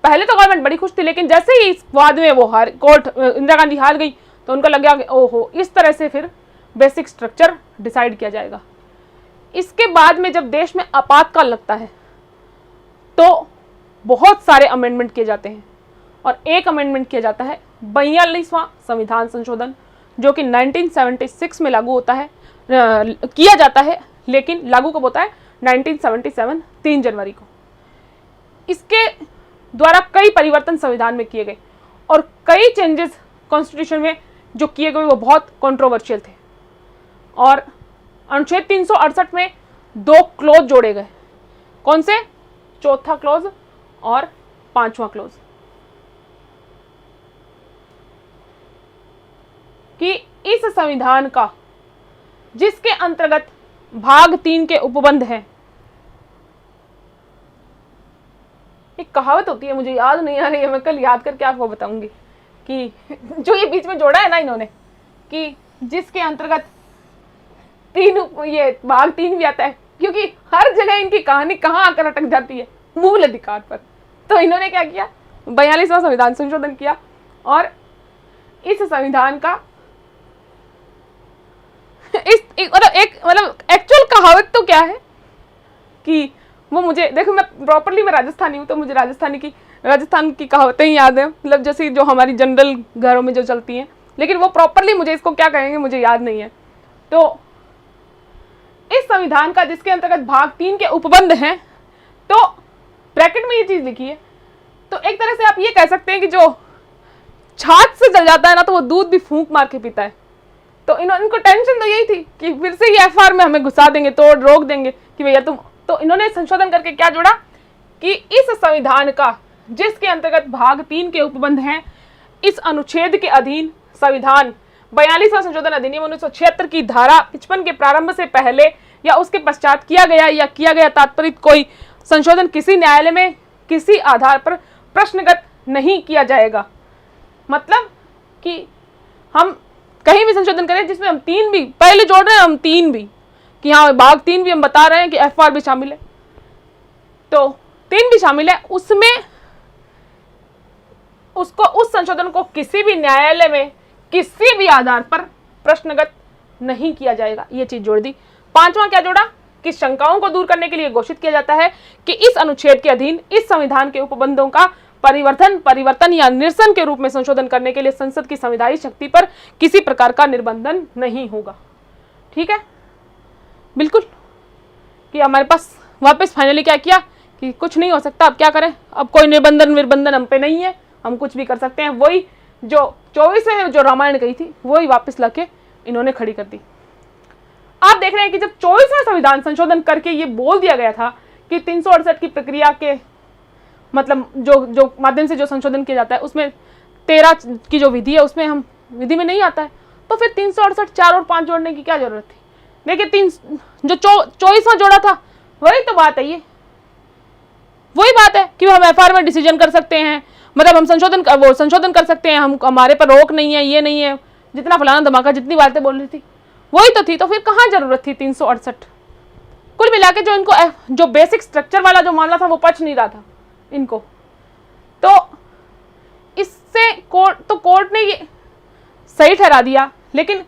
पहले तो गवर्नमेंट बड़ी खुश थी, लेकिन जैसे ही इस वाद में वो इंदिरा गांधी हार गई तो उनको लग गया कि ओहो, इस तरह से फिर बेसिक स्ट्रक्चर डिसाइड किया जाएगा। इसके बाद में जब देश में आपातकाल लगता है तो बहुत सारे अमेंडमेंट किए जाते हैं और एक अमेंडमेंट किया जाता है 42वां संविधान संशोधन, जो कि 1976 में लागू होता है, किया जाता है, लेकिन लागू कब होता है 1977 3 जनवरी को। इसके द्वारा कई परिवर्तन संविधान में किए गए और कई चेंजेस कॉन्स्टिट्यूशन में जो किए गए वो बहुत कंट्रोवर्शियल थे। और अनुच्छेद 368 में 2 क्लॉज जोड़े गए, कौन से, चौथा क्लॉज और 5वां क्लॉज, कि इस संविधान का जिसके अंतर्गत भाग 3 के उपबंध हैं, एक कहावत होती है, मुझे याद नहीं आ रही है, मैं कल याद करके आपको बताऊंगी, कि जो ये बीच में जोड़ा है ना इन्होंने, कि जिसके अंतर्गत ये भाग 3 भी आता है, क्योंकि हर जगह इनकी कहानी कहाँ आकर अटक जाती है, मूल अधिकार पर। तो इन्होंने क्या किया, 42वां संविधान संशोधन किया और इस संविधान का मतलब एक्चुअल कहावत तो क्या है कि वो मुझे देखो, मैं प्रॉपरली मैं राजस्थानी हूँ तो मुझे राजस्थान की कहावतें ही याद है, मतलब जैसे जो हमारी जनरल घरों में जो चलती हैं, लेकिन वो प्रॉपरली मुझे इसको क्या कहेंगे मुझे याद नहीं है। तो इस संविधान का जिसके अंतर्गत भाग 3 के उपबंध हैं, तो ब्रैकेट में ये चीज लिखी है। तो एक तरह से आप ये कह सकते हैं कि जो छाछ से जल जाता है ना, तो वो दूध भी फूंक मार के पीता है। तो इनको टेंशन तो यही थी कि फिर से ये एफआर में हमें घुसा देंगे, तोड़ रोक देंगे कि भैया तुम। तो इन्होंने संशोधन करके क्या जोड़ा कि इस संविधान का जिसके अंतर्गत भाग 3 के उपबंध हैं, इस अनुच्छेद के अधीन संविधान 42वां संशोधन अधिनियम 1976 की धारा 55 के प्रारंभ से पहले या उसके पश्चात किया गया तात्पर्य कोई संशोधन किसी न्यायालय में किसी आधार पर प्रश्नगत नहीं किया जाएगा। मतलब कि हम कहीं भी संशोधन करें जिसमें हम 3 भी पहले जोड़ रहे हैं, हम 3 भी कि हाँ भाग 3 भी हम बता रहे हैं कि एफआर भी शामिल है, तो 3 भी शामिल है, उसमें उसको उस संशोधन को किसी भी न्यायालय में किसी भी आधार पर प्रश्नगत नहीं किया जाएगा। ये चीज जोड़ दी। 5वां क्या जोड़ा कि शंकाओं को दूर करने के लिए घोषित किया जाता है कि इस अनुच्छेद के अधीन इस संविधान के उपबंधों का परिवर्तन या निरसन के रूप में संशोधन करने के लिए संसद की संवैधानिक शक्ति पर किसी प्रकार का निर्बंधन नहीं होगा। ठीक है, बिल्कुल, कि हमारे पास वापस फाइनली क्या किया कि कुछ नहीं हो सकता, अब क्या करें, अब कोई निर्बंधन हम पे नहीं है, हम कुछ भी कर सकते हैं। वही जो 24 में जो रामायण कही थी वही वापस लाके इन्होंने खड़ी कर दी। आप देख रहे हैं कि जब 24वां संविधान संशोधन करके ये बोल दिया गया था कि 368 की प्रक्रिया के मतलब जो माध्यम से जो संशोधन किया जाता है उसमें 13 की जो विधि है उसमें हम विधि में नहीं आता है, तो फिर 368 4 और 5 जोड़ने की क्या जरूरत थी। देखिए जो 24वां जोड़ा था वही तो बात है, ये वही बात है कि हम एफआर में डिसीजन कर सकते हैं, मतलब हम संशोधन कर सकते हैं, हम हमारे पर रोक नहीं है, ये नहीं है, जितना फलाना धमाका जितनी बातें बोल रही थी वही तो थी, तो फिर कहाँ जरूरत थी 368। कुल मिला के जो इनको जो बेसिक स्ट्रक्चर वाला जो मामला था वो पच नहीं रहा था इनको, तो इससे कोर्ट ने ये सही ठहरा दिया, लेकिन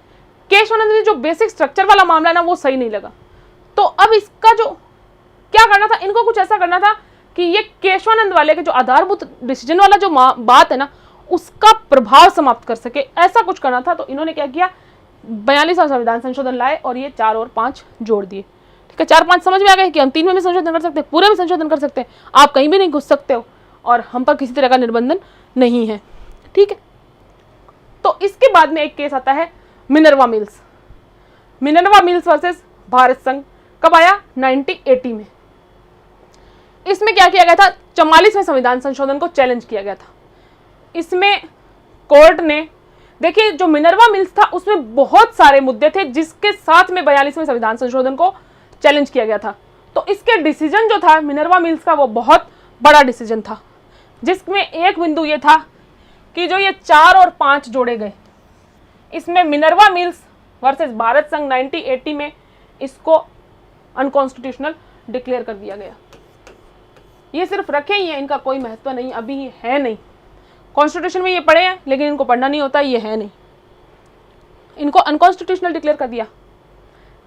केशवानंद ने जो बेसिक स्ट्रक्चर वाला मामला ना वो सही नहीं लगा। तो अब इसका जो क्या करना था, इनको कुछ ऐसा करना था कि ये केशवानंद वाले के जो आधारभूत डिसीजन वाला जो बात है ना उसका प्रभाव समाप्त कर सके, ऐसा कुछ करना था। तो इन्होंने क्या किया, 42वां संविधान संशोधन लाए और ये 4 और 5 जोड़ दिए। ठीक है, 4-5 समझ में आ गए कि हम 3 में भी संशोधन कर सकते हैं, पूरे में संशोधन कर सकते हैं, आप कहीं भी नहीं घुस सकते हो और हम पर किसी तरह का निर्बंधन नहीं है। ठीक है, तो इसके बाद में एक केस आता है मिनर्वा मिल्स वर्सेस भारत संघ। कब आया, 1980 में। इसमें क्या किया गया था, 44वें संविधान संशोधन को चैलेंज किया गया था। इसमें कोर्ट ने, देखिए जो मिनर्वा मिल्स था उसमें बहुत सारे मुद्दे थे जिसके साथ में 42वें संविधान संशोधन को चैलेंज किया गया था। तो इसके डिसीजन जो था मिनर्वा मिल्स का वो बहुत बड़ा डिसीजन था, जिसमें एक बिंदु ये था कि जो ये 4 और 5 जोड़े गए, इसमें मिनर्वा मिल्स वर्सेस भारत संघ 1980 में इसको अनकॉन्स्टिट्यूशनल डिक्लेयर कर दिया गया। ये सिर्फ रखे ही हैं, इनका कोई महत्व नहीं, अभी है नहीं। कॉन्स्टिट्यूशन में ये पढ़े हैं लेकिन इनको पढ़ना नहीं होता, ये है नहीं, इनको अनकॉन्स्टिट्यूशनल डिक्लेयर कर दिया।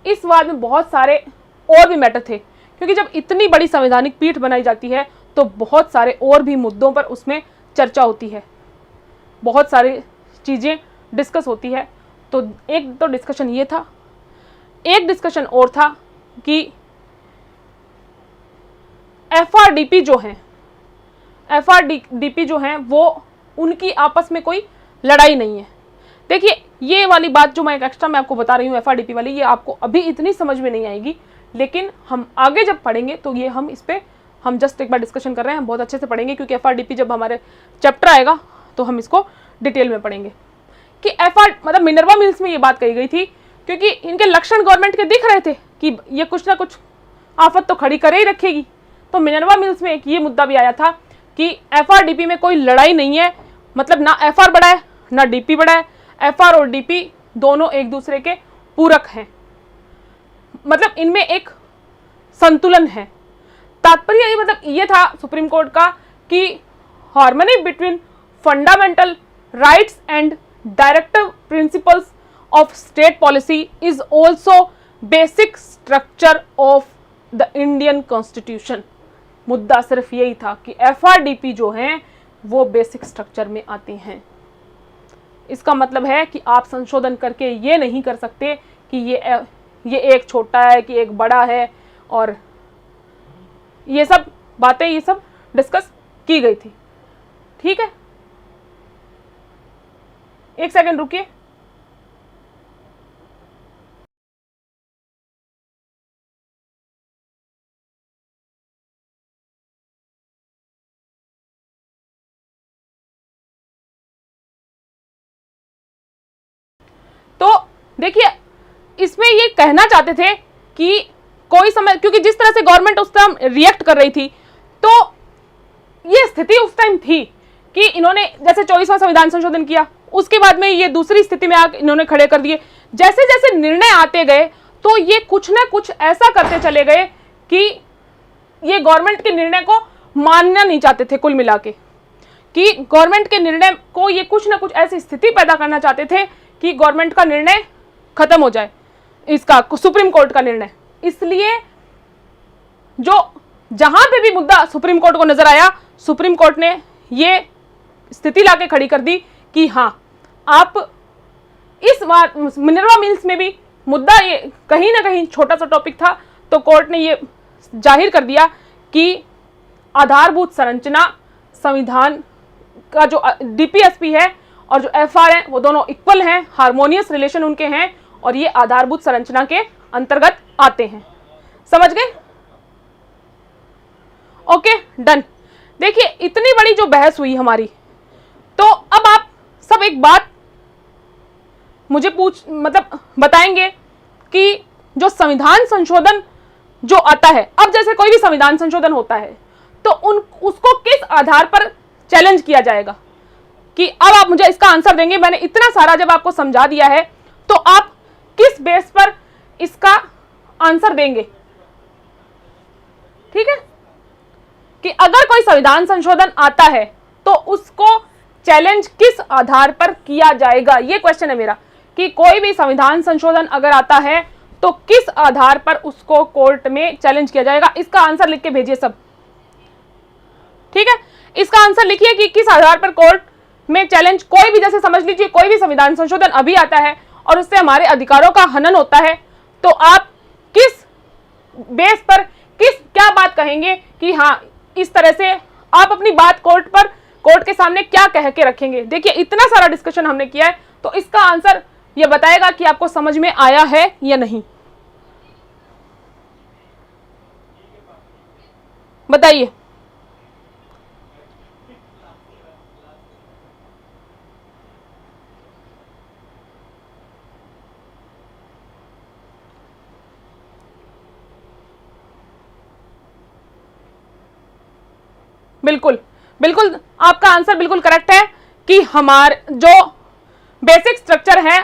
इस वाद में बहुत सारे और भी मैटर थे, क्योंकि जब इतनी बड़ी संवैधानिक पीठ बनाई जाती है तो बहुत सारे और भी मुद्दों पर उसमें चर्चा होती है, बहुत सारी चीज़ें डिस्कस होती है। तो एक तो डिस्कशन ये था, एक डिस्कशन और था कि एफआरडीपी जो हैं वो उनकी आपस में कोई लड़ाई नहीं है। देखिए ये वाली बात जो मैं एक एक्स्ट्रा मैं आपको बता रही हूँ एफआरडीपी वाली, ये आपको अभी इतनी समझ में नहीं आएगी, लेकिन हम आगे जब पढ़ेंगे तो ये हम इस पर हम जस्ट एक बार डिस्कशन कर रहे हैं, हम बहुत अच्छे से पढ़ेंगे, क्योंकि एफआरडीपी जब हमारे चैप्टर आएगा तो हम इसको डिटेल में पढ़ेंगे कि मतलब मिनर्वा मिल्स में ये बात कही गई थी, क्योंकि इनके लक्षण गवर्नमेंट के दिख रहे थे कि ये कुछ ना कुछ आफत तो खड़ी करे ही रखेगी। तो मिनर्वा मिल्स में एक ये मुद्दा भी आया था कि एफआरडीपी में कोई लड़ाई नहीं है, मतलब ना एफआर बड़ा है ना डीपी बड़ा है, एफआर और डीपी दोनों एक दूसरे के पूरक हैं, मतलब इनमें एक संतुलन है। तात्पर्य ये मतलब ये था सुप्रीम कोर्ट का कि harmony between fundamental rights and directive principles of state policy is also basic structure of the Indian constitution. मुद्दा सिर्फ यही था कि एफआरडीपी जो हैं वो बेसिक स्ट्रक्चर में आते हैं। इसका मतलब है कि आप संशोधन करके ये नहीं कर सकते कि ये ये एक छोटा है कि एक बड़ा है, और ये सब बातें, ये सब डिस्कस की गई थी। ठीक है, एक सेकंड रुकिए। तो देखिए, इसमें ये कहना चाहते थे कि कोई समय, क्योंकि जिस तरह से गवर्नमेंट उस टाइम रिएक्ट कर रही थी, तो ये स्थिति उस टाइम थी कि इन्होंने जैसे 24वां संविधान संशोधन किया, उसके बाद में ये दूसरी स्थिति में आकर इन्होंने खड़े कर दिए। जैसे जैसे निर्णय आते गए तो ये कुछ ना कुछ ऐसा करते चले गए कि ये गवर्नमेंट के निर्णय को मानना नहीं चाहते थे, कुल मिला के, कि गवर्नमेंट के निर्णय को ये कुछ ना कुछ ऐसी स्थिति पैदा करना चाहते थे कि गवर्नमेंट का निर्णय खत्म हो जाए, इसका सुप्रीम कोर्ट का निर्णय। इसलिए जो जहां पे भी मुद्दा सुप्रीम कोर्ट को नजर आया, सुप्रीम कोर्ट ने ये स्थिति लाके खड़ी कर दी कि हाँ, आप इस बार मिनरवा मिल्स में भी मुद्दा ये कहीं ना कहीं छोटा सा टॉपिक था, तो कोर्ट ने ये जाहिर कर दिया कि आधारभूत संरचना संविधान का जो डीपीएसपी है और जो एफआर है वो दोनों इक्वल हैं, हार्मोनियस रिलेशन उनके हैं, और ये आधारभूत संरचना के अंतर्गत आते हैं। समझ गए? Okay, done. देखिए, इतनी बड़ी जो बहस हुई हमारी, तो अब आप सब एक बात मुझे बताएंगे कि जो संविधान संशोधन जो आता है, अब जैसे कोई भी संविधान संशोधन होता है तो उसको किस आधार पर चैलेंज किया जाएगा, कि अब आप मुझे इसका आंसर देंगे। मैंने इतना सारा जब आपको समझा दिया है, तो आप किस बेस पर इसका आंसर देंगे? ठीक है, कि अगर कोई संविधान संशोधन आता है तो उसको चैलेंज किस आधार पर किया जाएगा, ये क्वेश्चन है मेरा, कि कोई भी संविधान संशोधन अगर आता है तो किस आधार पर उसको कोर्ट में चैलेंज किया जाएगा। इसका आंसर लिख के भेजिए सब। ठीक है, इसका आंसर लिखिए कि किस आधार पर कोर्ट में चैलेंज, कोई भी, जैसे समझ लीजिए कोई भी संविधान संशोधन अभी आता है और उससे हमारे अधिकारों का हनन होता है, तो आप किस बेस पर क्या बात कहेंगे कि हाँ, इस तरह से आप अपनी बात कोर्ट के सामने क्या कह के रखेंगे। देखिए, इतना सारा डिस्कशन हमने किया है, तो इसका आंसर ये बताएगा कि आपको समझ में आया है या नहीं। बताइए। बिल्कुल बिल्कुल, आपका आंसर बिल्कुल करेक्ट है कि हमारे जो बेसिक स्ट्रक्चर है,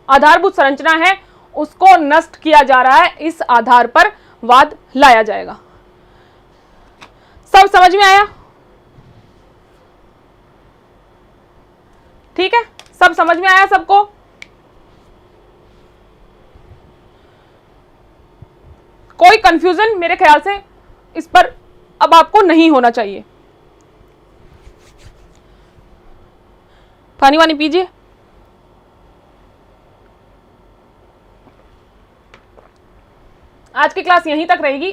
आधारभूत संरचना है, उसको नष्ट किया जा रहा है, इस आधार पर वाद लाया जाएगा। सब समझ में आया? ठीक है, सब समझ में आया सबको? कोई कंफ्यूजन मेरे ख्याल से इस पर अब आपको नहीं होना चाहिए। पानी वानी पीजिए। आज की क्लास यहीं तक रहेगी।